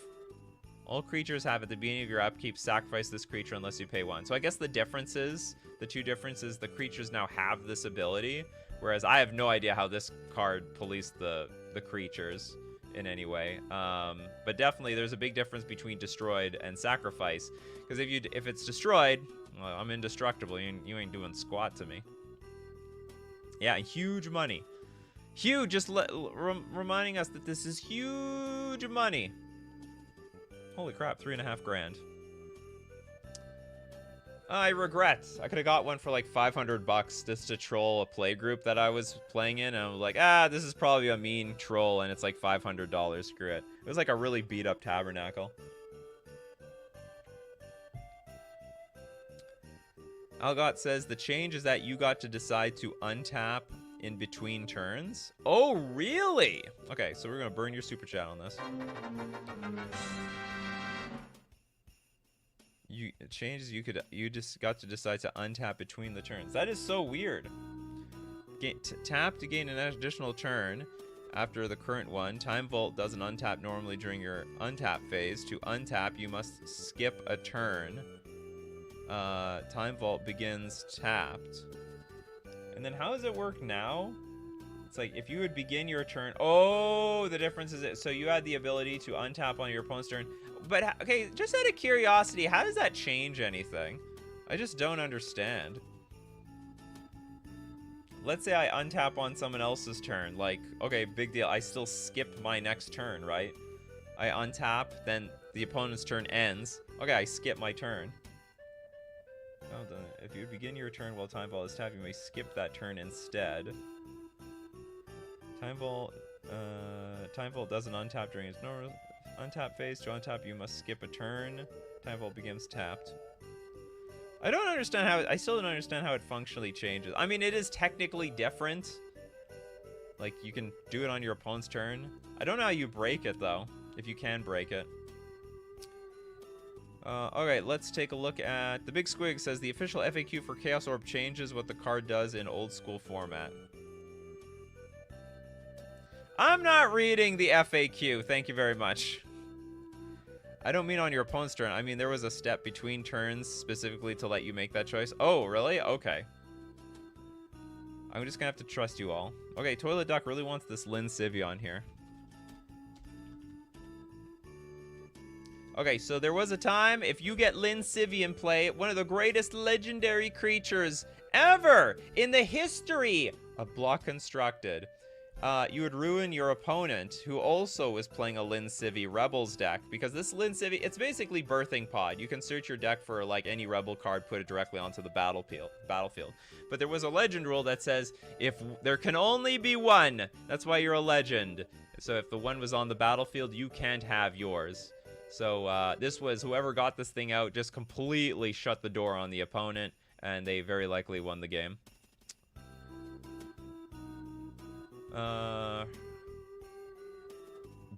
All creatures have at the beginning of your upkeep, sacrifice this creature unless you pay 1. So I guess the two differences, the creatures now have this ability, whereas I have no idea how this card policed the creatures in any way. But definitely there's a big difference between destroyed and sacrifice, because if it's destroyed, well, I'm indestructible. You ain't doing squat to me. Yeah, huge money. Huge, just reminding us that this is huge money. Holy crap, 3.5 grand. I regret. I could have got one for like $500 just to troll a play group that I was playing in, and I was like, this is probably a mean troll, and it's like $500. Screw it. It was like a really beat up Tabernacle. Algot says the change is that you got to decide to untap in between turns. Oh, really? Okay, so we're gonna burn your super chat on this. It changes. You just got to decide to untap between the turns. That is so weird. Tap to gain an additional turn after the current one. Time Vault doesn't untap normally during your untap phase. To untap, you must skip a turn. Time Vault begins tapped. And then how does it work now? It's like if you would begin your turn. Oh, the difference is so you had the ability to untap on your opponent's turn. But okay, just out of curiosity, how does that change anything? I just don't understand. Let's say I untap on someone else's turn. Like, okay, big deal. I still skip my next turn, right? I untap, then the opponent's turn ends. Okay, I skip my turn. Oh, if you begin your turn while Time Vault is tapped, you may skip that turn instead. Time Vault doesn't untap during its normal untap phase. To untap, you must skip a turn. Time Vault begins tapped. I don't understand how. I still don't understand how it functionally changes. I mean, it is technically different. Like, you can do it on your opponent's turn. I don't know how you break it, though, if you can break it. Okay, let's take a look at... The Big Squig says, the official FAQ for Chaos Orb changes what the card does in old school format. I'm not reading the FAQ. Thank you very much. I don't mean on your opponent's turn. I mean, there was a step between turns specifically to let you make that choice. Oh, really? Okay. I'm just gonna have to trust you all. Okay, Toilet Duck really wants this Lynn Civvy on here. Okay, so there was a time, if you get Lynn Civvy in play, one of the greatest legendary creatures ever in the history of Block Constructed, you would ruin your opponent, who also was playing a Lynn Civvy Rebels deck, because this Lynn Civvy, it's basically Birthing Pod. You can search your deck for, like, any Rebel card, put it directly onto the battlefield. But there was a legend rule that says, if there can only be one, that's why you're a legend. So if the one was on the battlefield, you can't have yours. So this was, whoever got this thing out just completely shut the door on the opponent, and they very likely won the game.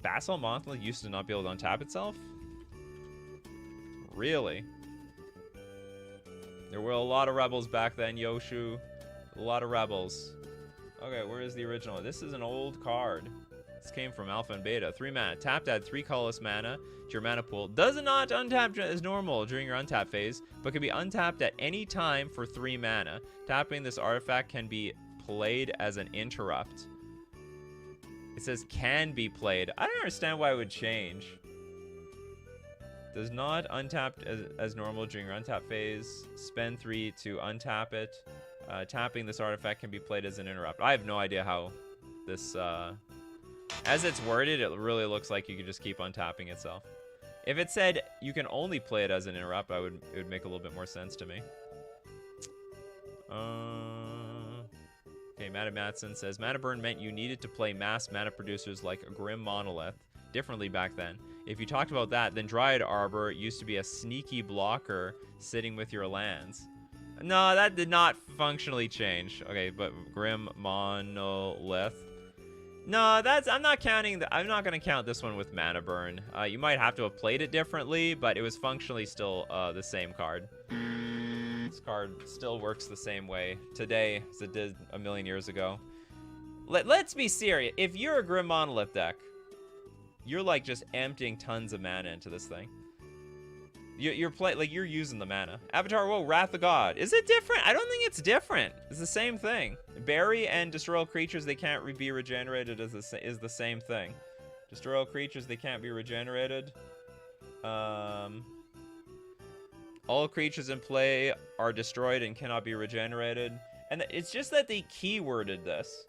Basalt Monthly used to not be able to untap itself? Really? There were a lot of rebels back then, Yoshu. A lot of rebels. Okay, where is the original? This is an old card. This came from Alpha and Beta. 3 mana. Tapped, add 3 colorless mana to your mana pool. Does not untap as normal during your untap phase, but can be untapped at any time for 3 mana. Tapping this artifact can be played as an interrupt. It says can be played. I don't understand why it would change. Does not untap as normal during your untap phase. Spend 3 to untap it. Tapping this artifact can be played as an interrupt. I have no idea how this... as it's worded, it really looks like you could just keep untapping itself. If it said you can only play it as an interrupt, it would make a little bit more sense to me. Okay, Matta Matson says, Mana Burn meant you needed to play mass mana producers like a Grim Monolith differently back then. If you talked about that, then Dryad Arbor used to be a sneaky blocker sitting with your lands. No, that did not functionally change. Okay, but Grim Monolith. No, I'm not counting. I'm not going to count this one with Mana Burn. You might have to have played it differently, but it was functionally still the same card. This card still works the same way today as it did a million years ago. Let's be serious. If you're a Grim Monolith deck, you're like just emptying tons of mana into this thing. You're using the mana. Avatar, whoa, Wrath of God. Is it different? I don't think it's different. It's the same thing. Bury and destroy all creatures they can't be regenerated is the same thing. Destroy all creatures they can't be regenerated. All creatures in play are destroyed and cannot be regenerated. And it's just that they keyworded this.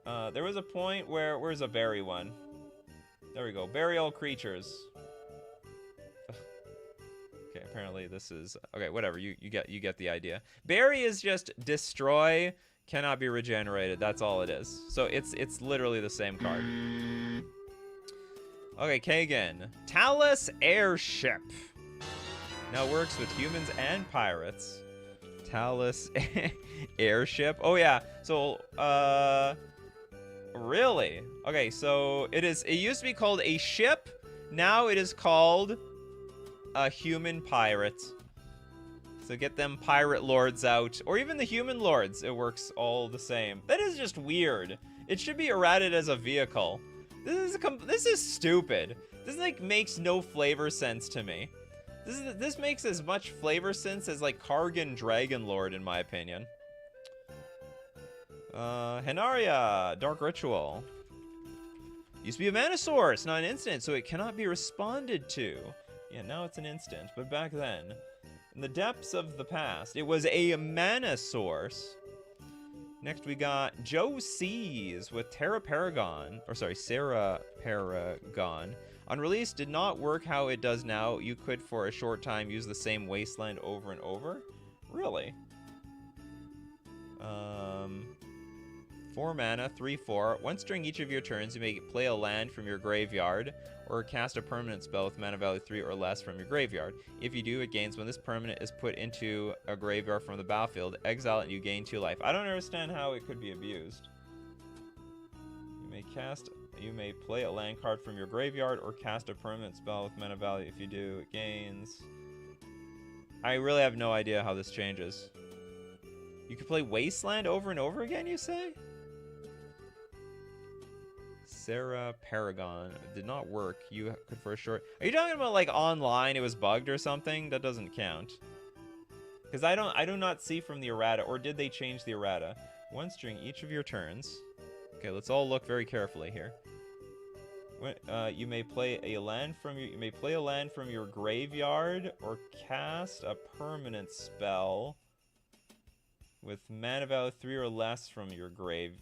There was a point where... Where's a bury one? There we go. Bury all creatures. Okay, apparently this is... Okay, whatever. You get the idea. Bury is just destroy, cannot be regenerated. That's all it is. So it's literally the same card. Okay, Kagan. Talus Airship. Now works with humans and pirates. Talus Airship. Oh yeah. So really? Okay, so it used to be called a ship. Now it is called a human pirate. So get them pirate lords out, or even the human lords. It works all the same. That is just weird. It should be errated as a vehicle. This is stupid. This like makes no flavor sense to me. This makes as much flavor sense as like Kargan Dragonlord in my opinion. Henaria, Dark Ritual. Used to be a mana source, not an instant, so it cannot be responded to. Yeah, now it's an instant, but back then, in the depths of the past, it was a mana source. Next we got Joe C's with Sarah Paragon. On release, did not work how it does now. You could, for a short time, use the same wasteland over and over. Really? 4 mana, 3/4. Once during each of your turns, you may play a land from your graveyard, or cast a permanent spell with mana value 3 or less from your graveyard. If you do, it gains when this permanent is put into a graveyard from the battlefield. Exile it and you gain 2 life. I don't understand how it could be abused. You may play a land card from your graveyard or cast a permanent spell with mana value. If you do, it gains. I really have no idea how this changes. You can play Wasteland over and over again, you say? Sarah Paragon. It did not work. You could for a short... Are you talking about, like, online it was bugged or something? That doesn't count. Because I do not see from the errata. Or did they change the errata? Once during each of your turns... Okay, let's all look very carefully here. You may play a land from your graveyard or cast a permanent spell with mana value 3 or less from your graveyard.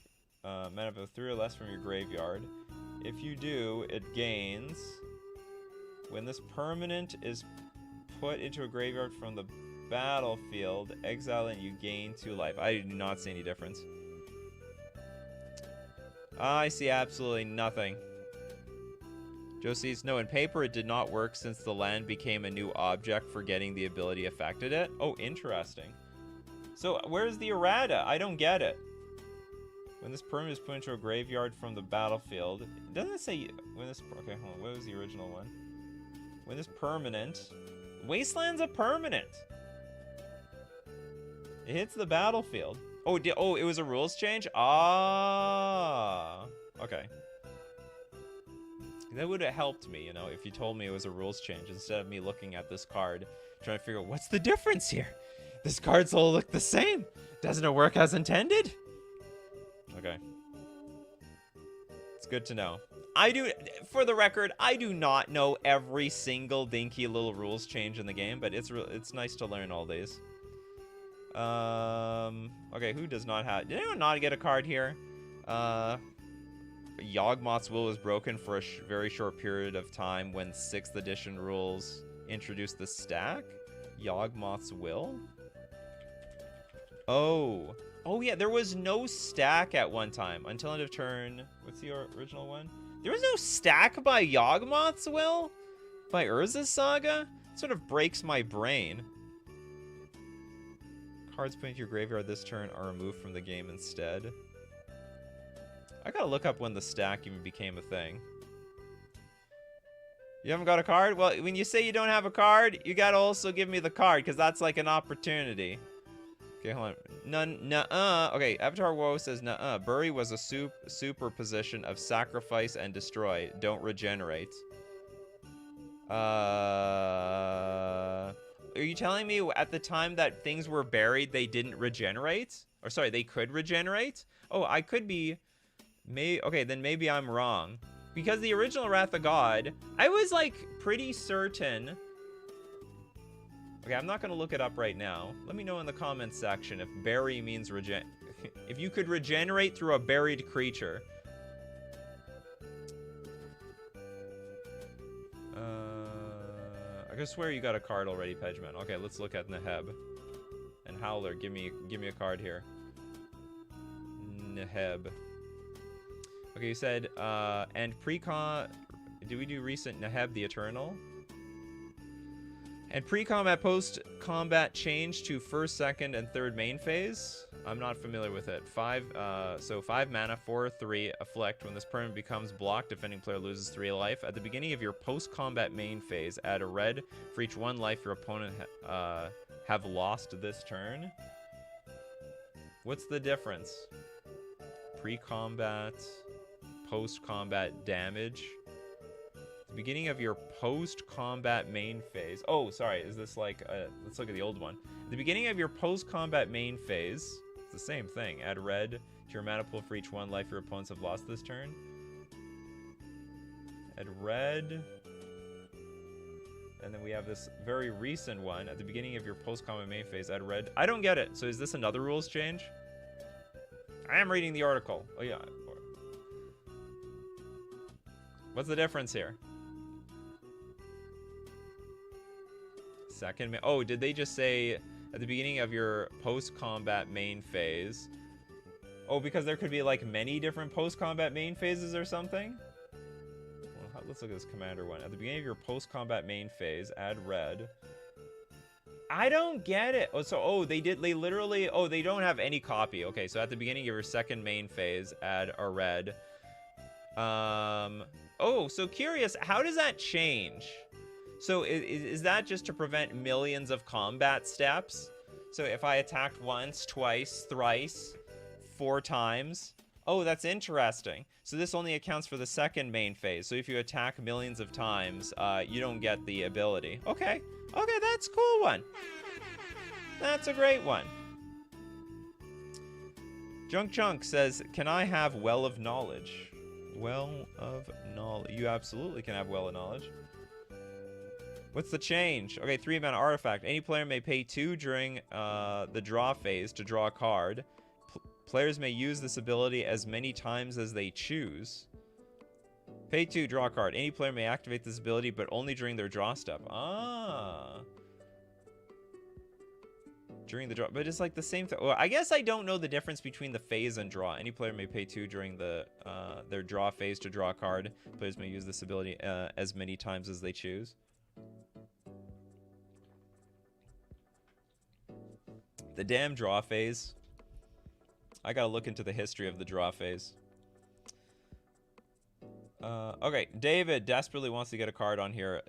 If you do, it gains. When this permanent is put into a graveyard from the battlefield, exile and you gain 2 life. I do not see any difference. I see absolutely nothing. Josie's, no, in paper it did not work since the land became a new object for getting the ability affected it. Oh, interesting. So, where's the errata? I don't get it. When this permanent is put into a graveyard from the battlefield, doesn't it say when this... Okay, hold on. What was the original one? When this permanent... Wasteland's a permanent. It hits the battlefield. Oh, it was a rules change? Ah. Okay. That would have helped me, you know, if you told me it was a rules change instead of me looking at this card, trying to figure out what's the difference here. This cards all look the same. Doesn't it work as intended? Okay. It's good to know. For the record, I do not know every single dinky little rules change in the game, but it's nice to learn all these. Okay, who does not have... Did anyone not get a card here? Yawgmoth's Will was broken for a very short period of time when 6th edition rules introduced the stack? Yawgmoth's Will? Oh. Oh, yeah, there was no stack at one time. Until end of turn... What's the original one? There was no stack by Yawgmoth's Will? By Urza's Saga? It sort of breaks my brain. Cards put into your graveyard this turn are removed from the game instead. I gotta look up when the stack even became a thing. You haven't got a card? Well, when you say you don't have a card, you gotta also give me the card, because that's like an opportunity. Okay, hold on. Nuh-uh. Okay, Avatar Woe says, nuh-uh. Bury was a superposition of sacrifice and destroy. Don't regenerate. Are you telling me at the time that things were buried, they didn't regenerate? Or sorry, they could regenerate? Oh, I could be... Okay, then maybe I'm wrong. Because the original Wrath of God, I was, like, pretty certain... Okay, I'm not going to look it up right now. Let me know in the comments section if bury means if you could regenerate through a buried creature. I could swear you got a card already, Pedgeman. Okay, let's look at Neheb. And Howler, give me a card here. Neheb. Okay, you said, and pre-con... Did we do recent Neheb the Eternal? And pre-combat, post-combat change to first, second, and third main phase? I'm not familiar with it. 5 mana, 4/3, afflict. When this permanent becomes blocked, defending player loses 3 life. At the beginning of your post-combat main phase, add a red for each 1 life your opponent have lost this turn. What's the difference? Pre-combat, post-combat damage. The beginning of your post-combat main phase. Oh, sorry. Is this like... let's look at the old one. At the beginning of your post-combat main phase... It's the same thing. Add red to your mana pool for each 1 life your opponents have lost this turn. Add red. And then we have this very recent one. At the beginning of your post-combat main phase, add red. I don't get it. So is this another rules change? I am reading the article. Oh, yeah. What's the difference here? Second... Oh, did they just say... At the beginning of your post-combat main phase. Oh, because there could be like many different post-combat main phases or something? Well, let's look at this commander one. At the beginning of your post-combat main phase, add red. I don't get it. Oh, so, they literally, they don't have any copy. Okay, so at the beginning of your second main phase, add a red. Oh, so curious, how does that change? So is that just to prevent millions of combat steps? So if I attacked once, twice, thrice, 4 times. Oh, that's interesting. So this only accounts for the second main phase. So if you attack millions of times, you don't get the ability. Okay. Okay, that's a cool one. That's a great one. Junk Chunk says, can I have Well of Knowledge? Well of Knowledge. You absolutely can have Well of Knowledge. What's the change? Okay, 3-mana artifact. Any player may pay 2 during the draw phase to draw a card. Players may use this ability as many times as they choose. Pay 2, draw a card. Any player may activate this ability, but only during their draw step. Ah. During the draw. But it's like the same thing. Well, I guess I don't know the difference between the phase and draw. Any player may pay 2 during the their draw phase to draw a card. Players may use this ability as many times as they choose. The damn draw phase. I gotta look into the history of the draw phase. Okay, David desperately wants to get a card on here.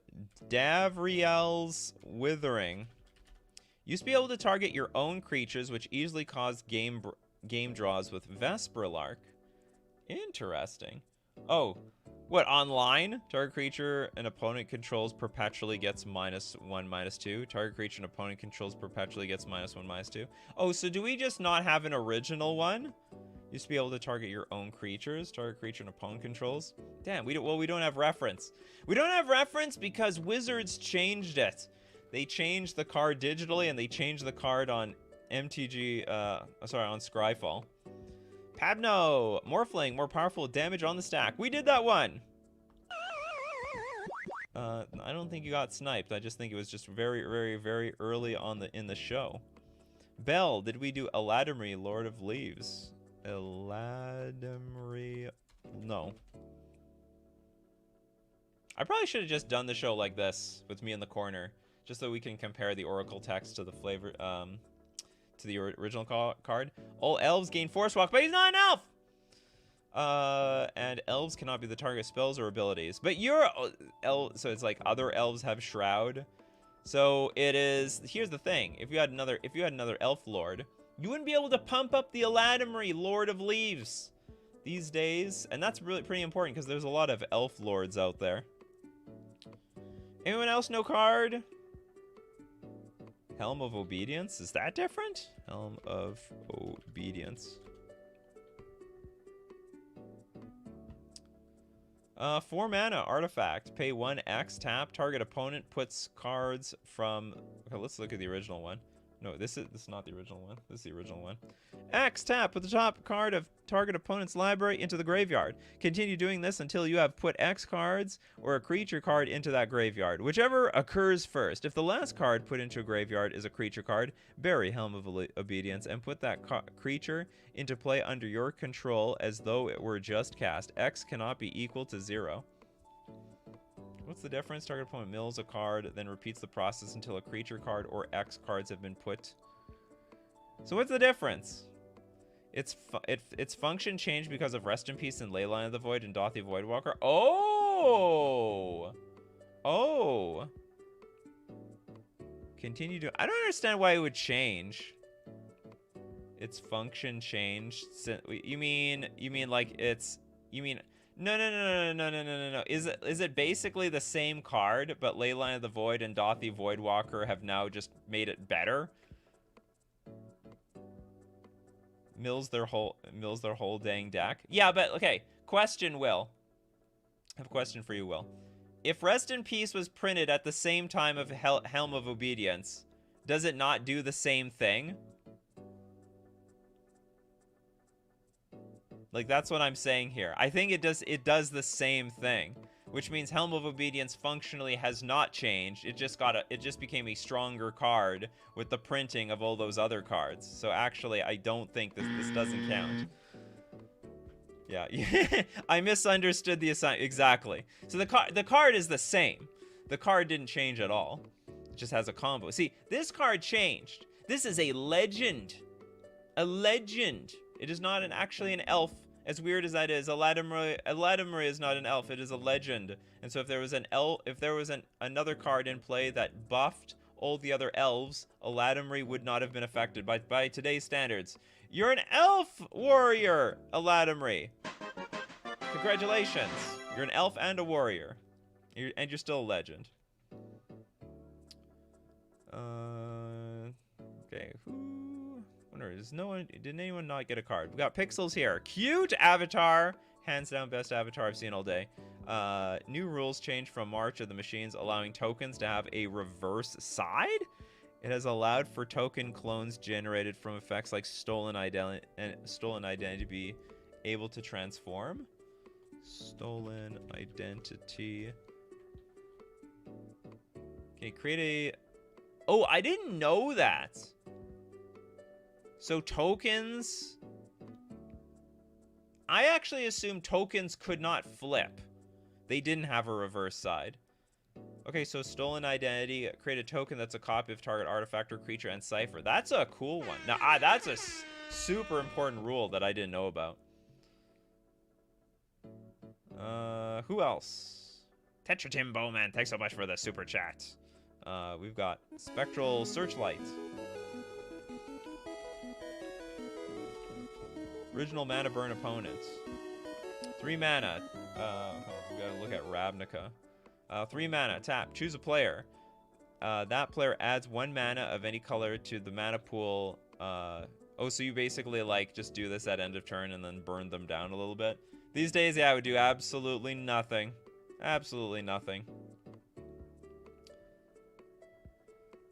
Davriel's Withering. Used to be able to target your own creatures, which easily caused game draws with Vesperlark. Interesting. Oh, what, online? Target creature an opponent controls perpetually gets -1/-2. Target creature an opponent controls perpetually gets -1/-2. Oh, so do we just not have an original one? Used to be able to target your own creatures. Target creature an opponent controls. Damn, we don't have reference. We don't have reference because Wizards changed it. They changed the card digitally, and they changed the card on MTG, sorry, on Scryfall. Pabno, Morphling, more powerful damage on the stack. We did that one. I don't think you got sniped. I just think it was just very, very, very early on in the show. Bell, did we do Eladamri, Lord of Leaves? Eladamri, no. I probably should have just done the show like this with me in the corner, just so we can compare the Oracle text to the flavor, to the original card. All elves gain Force Walk, but he's not an elf! And elves cannot be the target of spells or abilities. But you're so it's like other elves have Shroud. So it is, here's the thing. If you had another elf lord, you wouldn't be able to pump up the Eladamri, Lord of Leaves, these days. And that's really pretty important because there's a lot of elf lords out there. Anyone else know card? Helm of Obedience? Is that different? Helm of Obedience. 4 mana artifact. Pay 1x, tap. Target opponent puts cards from... Okay, let's look at the original one. No, this is not the original one. This is the original one. X, tap. Put the top card of target opponent's library into the graveyard. Continue doing this until you have put X cards or a creature card into that graveyard. Whichever occurs first. If the last card put into a graveyard is a creature card, bury Helm of Obedience and put that creature into play under your control as though it were just cast. X cannot be equal to 0. What's the difference? Target opponent mills a card, then repeats the process until a creature card or X cards have been put. So what's the difference? Its function changed because of Rest in Peace and Leyline of the Void and Dothy Voidwalker. Oh! Oh! Continue to... I don't understand why it would change. Its function changed. You mean like it's... You mean... No. Is it basically the same card, but Leyline of the Void and Dothy Voidwalker have now just made it better? Mills their whole dang deck. Yeah, but okay. Question, Will. I have a question for you, Will. If Rest in Peace was printed at the same time of Helm of Obedience, does it not do the same thing? Like, that's what I'm saying here. I think it does the same thing, which means Helm of Obedience functionally has not changed. It just became a stronger card with the printing of all those other cards. So actually, I don't think this doesn't count. Yeah, I misunderstood the assignment. Exactly. So the card is the same. The card didn't change at all. It just has a combo. See, this card changed. This is a legend. A legend. It is not actually an elf. As weird as that is, Aladamri is not an elf, it is a legend. And so if there was another card in play that buffed all the other elves, Aladamri would not have been affected by today's standards. You're an elf warrior, Aladamri. Congratulations. You're an elf and a warrior. And you're still a legend. Okay, did anyone not get a card? We got Pixels here. Cute avatar. Hands down best avatar I've seen all day. New rules change from March of the machines, allowing tokens to have a reverse side. It has allowed for token clones generated from effects like stolen identity be able to transform. Stolen identity. Okay, create a... Oh, I didn't know that. So tokens... I actually assumed tokens could not flip. They didn't have a reverse side. Okay, so stolen identity, create a token that's a copy of target artifact or creature and cipher. That's a cool one. Now, that's a super important rule that I didn't know about. Who else? Tetra Tim Bowman, thanks so much for the super chat. We've got Spectral Searchlight. Original mana burn opponents. 3 mana. We gotta look at Ravnica. 3 mana, tap, choose a player. That player adds 1 mana of any color to the mana pool. Oh, so you basically like just do this at end of turn and then burn them down a little bit. These days, yeah, I would do absolutely nothing. Absolutely nothing.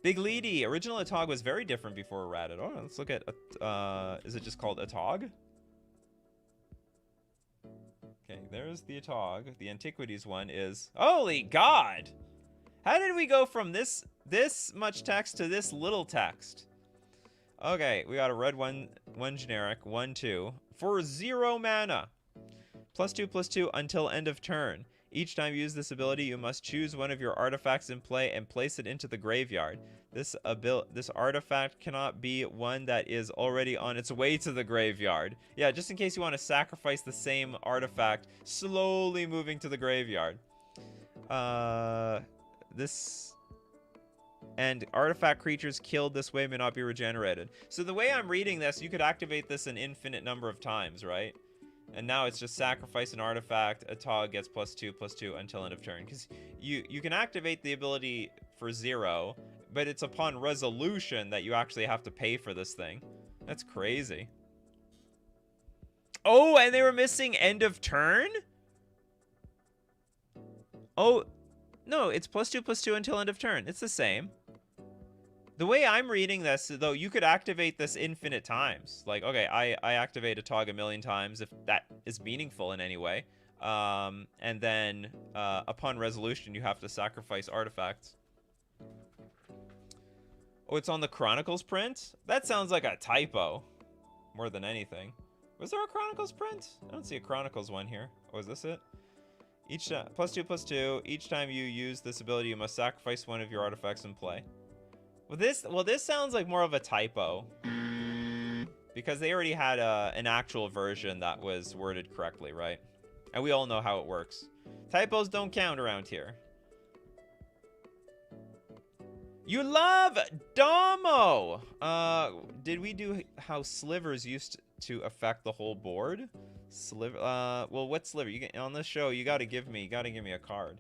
Big Leedy, original Atog was very different before Errated. Oh, let's look at, is it just called Atog? Okay, there's the Atog. The Antiquities one is, holy God! How did we go from this much text to this little text? Okay, we got a red one generic, 1/2, for 0 mana. +2/+2 until end of turn. Each time you use this ability, you must choose one of your artifacts in play and place it into the graveyard. This artifact cannot be one that is already on its way to the graveyard. Yeah, just in case you want to sacrifice the same artifact, slowly moving to the graveyard. And artifact creatures killed this way may not be regenerated. So the way I'm reading this, you could activate this an infinite number of times, right? And now it's just sacrifice an artifact, Atog gets +2/+2 until end of turn. Because you can activate the ability for 0, but it's upon resolution that you actually have to pay for this thing. That's crazy. Oh, and they were missing end of turn? Oh, no, it's +2/+2 until end of turn. It's the same. The way I'm reading this, though, you could activate this infinite times. Like, okay, I activate a Tog 1,000,000 times if that is meaningful in any way. And then upon resolution, you have to sacrifice artifacts. Oh, it's on the Chronicles print? That sounds like a typo more than anything. Was there a Chronicles print? I don't see a Chronicles one here. Oh, is this it? Each +2/+2. Each time you use this ability, you must sacrifice one of your artifacts in play. Well, this sounds like more of a typo. Because they already had an actual version that was worded correctly, right? And we all know how it works. Typos don't count around here. You love Domo! Did we do how slivers used to affect the whole board? Well, what sliver? You get on this show, you gotta give me a card.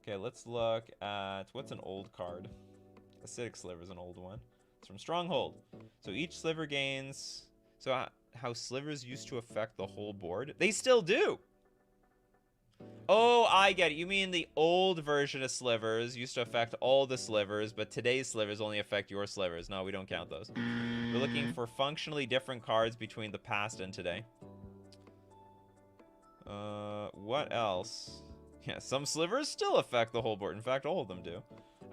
Okay, let's look at what's an old card. Acidic Sliver is an old one. It's from Stronghold. So each sliver gains... So how slivers used to affect the whole board? They still do! Oh, I get it. You mean the old version of slivers used to affect all the slivers, but today's slivers only affect your slivers. No, we don't count those. We're looking for functionally different cards between the past and today. What else? Yeah, some slivers still affect the whole board. In fact, all of them do.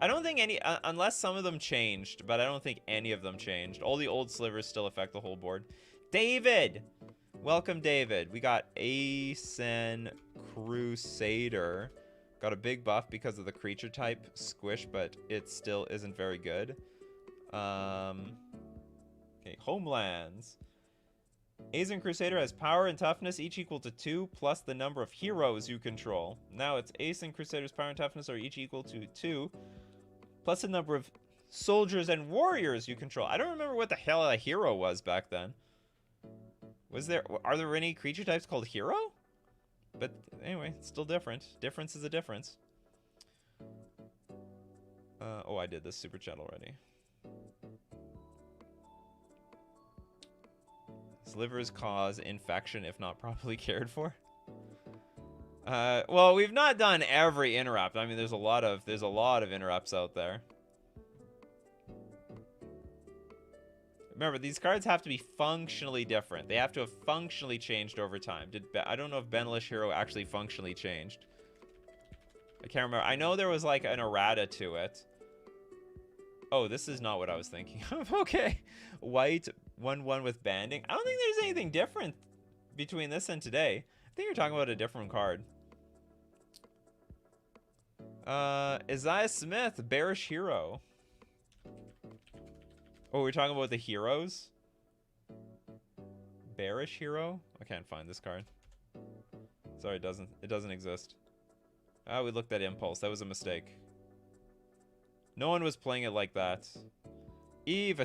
I don't think any, unless some of them changed, but I don't think any of them changed. All the old slivers still affect the whole board. David! Welcome, David. We got Asen Crusader. Got a big buff because of the creature type squish, but it still isn't very good. Okay, Homelands. Aeson Crusader has power and toughness, each equal to 2, plus the number of heroes you control. Now it's Aeson Crusader's power and toughness are each equal to 2, plus the number of soldiers and warriors you control. I don't remember what the hell a hero was back then. Are there any creature types called hero? But anyway, it's still different. Difference is a difference. Oh, I did this super chat already. Slivers cause infection if not properly cared for. Well, we've not done every interrupt. I mean, there's a lot of interrupts out there. Remember, these cards have to be functionally different. They have to have functionally changed over time. I don't know if Benelish Hero actually functionally changed. I can't remember. I know there was like an errata to it. Oh, this is not what I was thinking of. Okay. White 1/1 with banding. I don't think there's anything different between this and today. I think you're talking about a different card. Isaiah Smith, Bearish Hero. Oh, we're talking about the heroes? Bearish Hero? I can't find this card. Sorry, it doesn't exist. Ah, we looked at Impulse. That was a mistake. No one was playing it like that. Eve,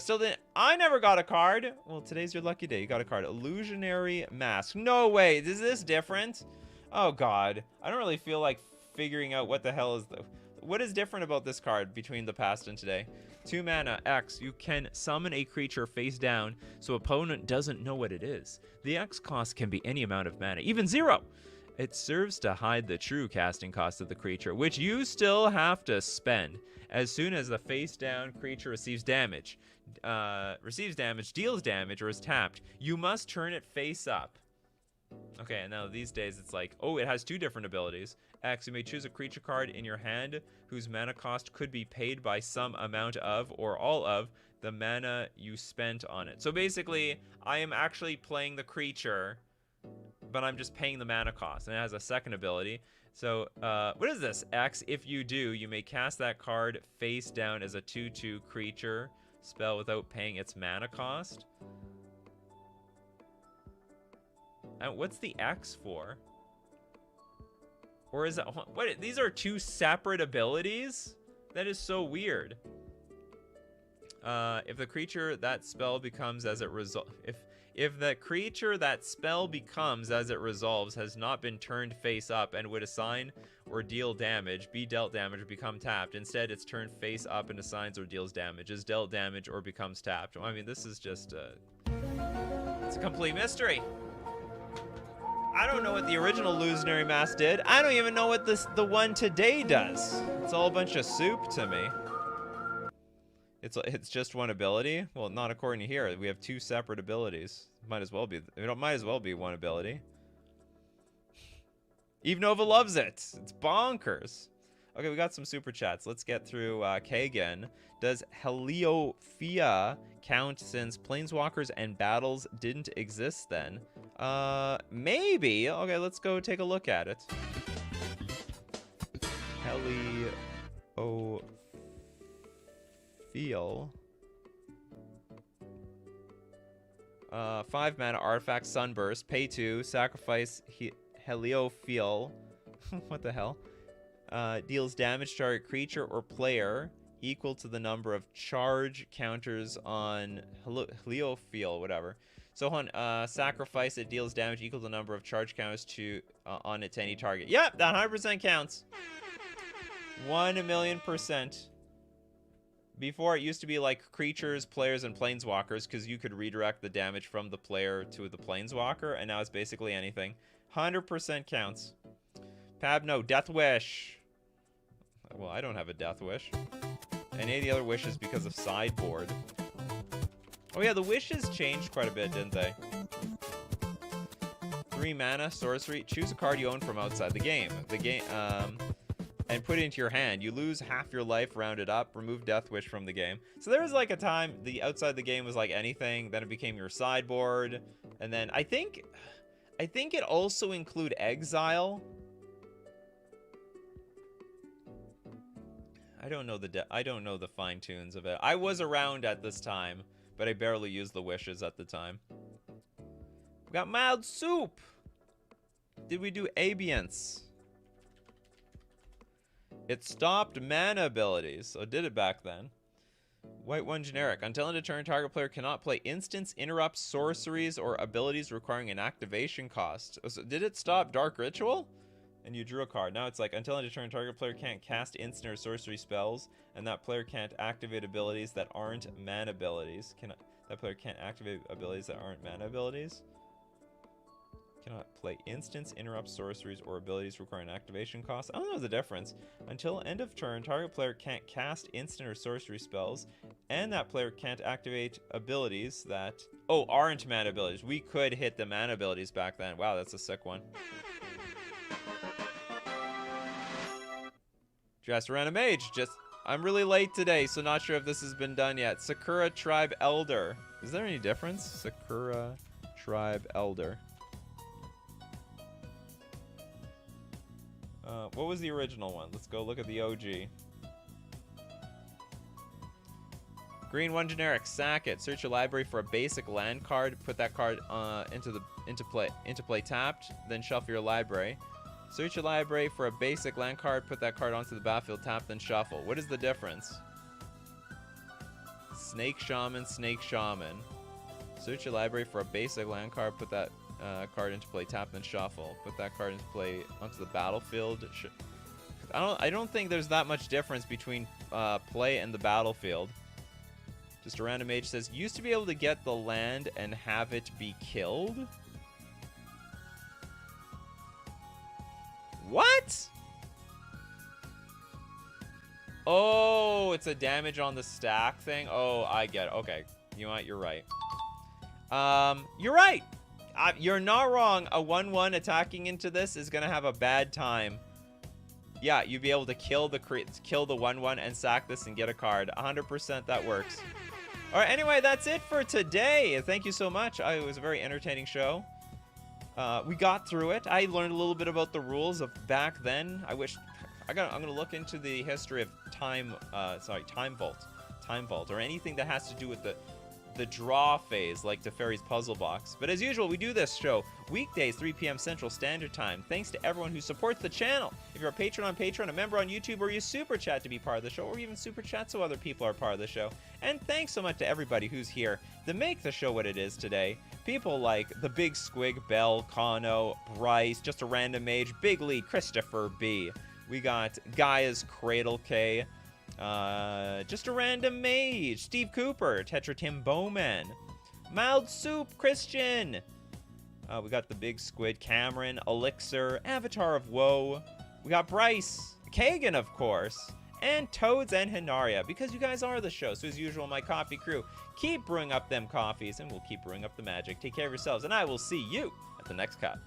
I never got a card. Well, today's your lucky day. You got a card. Illusionary Mask. No way. Is this different? Oh, God. I don't really feel like figuring out what the hell is what is different about this card between the past and today. 2 mana, X. You can summon a creature face down so opponent doesn't know what it is. The X cost can be any amount of mana, even 0. It serves to hide the true casting cost of the creature, which you still have to spend. As soon as the face-down creature receives damage, deals damage, or is tapped, you must turn it face up. Okay, and now these days it's like, oh, it has 2 different abilities. X, you may choose a creature card in your hand whose mana cost could be paid by some amount of, or all of, the mana you spent on it. So basically, I am actually playing the creature, but I'm just paying the mana cost, and it has a second ability. So, what is this? X, if you do, you may cast that card face down as a 2/2 creature spell without paying its mana cost. And what's the X for? Or is it, what? These are 2 separate abilities? That is so weird. If the creature that spell becomes as it if the creature that spell becomes as it resolves has not been turned face up and would assign or deal damage, be dealt damage, or become tapped. Instead, it's turned face up and assigns or deals damage, is dealt damage, or becomes tapped. I mean, this is just it's a complete mystery. I don't know what the original Illusionary Mask did. I don't even know what the one today does. It's all a bunch of soup to me. It's just one ability? Well, not according to here. We have 2 separate abilities. Might as well be one ability. Eve Nova loves it. It's bonkers. Okay, we got some super chats. Let's get through Kagan. Does Heliophia count since Planeswalkers and battles didn't exist then? Maybe. Okay, let's go take a look at it. Heliophil. 5 mana artifact Sunburst. Pay 2. Sacrifice Heliophil. What the hell? Deals damage to target creature or player equal to the number of charge counters on Heliophil, whatever. So sacrifice it, deals damage equal to the number of charge counters on it to any target. Yep, that 100% counts. 1,000,000%. Before, it used to be like creatures, players, and planeswalkers, because you could redirect the damage from the player to the planeswalker, and now it's basically anything. 100% counts. Pab, no. Death Wish. Well, I don't have a Death Wish. Any of the other wishes because of sideboard. Oh yeah, the wishes changed quite a bit, didn't they? 3 mana, sorcery. Choose a card you own from outside the game. And put it into your hand. You lose half your life, rounded up. Remove Death Wish from the game. So there was like a time the outside the game was like anything. Then it became your sideboard. And then I think it also include Exile. I don't know the fine tunes of it. I was around at this time, but I barely used the wishes at the time. got mild soup. Did we do ambience? It stopped mana abilities, so it did it back then. White 1 generic. Until end of turn, target player cannot play instants, interrupts, sorceries, or abilities requiring an activation cost. So did it stop Dark Ritual? And you drew a card. Now it's like, until end of turn, target player can't cast instant or sorcery spells, and that player can't activate abilities that aren't mana abilities. That player can't activate abilities that aren't mana abilities. Cannot play instants, interrupts, sorceries, or abilities requiring activation costs. I don't know the difference. Until end of turn, target player can't cast instant or sorcery spells, and that player can't activate abilities that... Oh, aren't mana abilities. We could hit the mana abilities back then. Wow, that's a sick one. Just ran a mage. I'm really late today, so not sure if this has been done yet. Sakura Tribe Elder. Is there any difference? Sakura Tribe Elder. What was the original one? Let's go look at the OG. Green 1 generic, sack it. Search your library for a basic land card. Put that card into play tapped. Then shuffle your library. Search your library for a basic land card. Put that card onto the battlefield tapped. Then shuffle. What is the difference? Snake Shaman, Snake Shaman. Search your library for a basic land card. Put that card into play, tap, then shuffle. Put that card into play onto the battlefield. I don't think there's that much difference between play and the battlefield. Just a random mage says, used to be able to get the land and have it be killed? What? Oh, it's a damage on the stack thing? Oh, I get it. Okay. You know what? You're right. You're right. You're not wrong. A 1/1 attacking into this is gonna have a bad time. Yeah, you'd be able to kill the 1/1 and sack this and get a card. 100% that works. All right. Anyway, that's it for today. Thank you so much. It was a very entertaining show. We got through it. I learned a little bit about the rules of back then. I'm gonna look into the history of Time Vault, or anything that has to do with the draw phase, like Teferi's puzzle box. But as usual, we do this show weekdays, 3 p.m. Central Standard Time. Thanks to everyone who supports the channel. If you're a patron on Patreon, a member on YouTube, or you super chat to be part of the show, or even super chat so other people are part of the show. And thanks so much to everybody who's here to make the show what it is today. People like the Big Squig, Bell, Kano, Bryce, Just a Random Mage, Big Lee, Christopher B. We got Gaia's Cradle K. Just a Random Mage, Steve Cooper, Tetra Tim Bowman, Mild Soup, Christian. We got the Big Squid, Cameron, Elixir, Avatar of Woe. We got Bryce, Kagan, of course, and Toads and Hinaria, because you guys are the show. So as usual, my coffee crew, keep brewing up them coffees, and we'll keep brewing up the magic. Take care of yourselves, and I will see you at the next cut.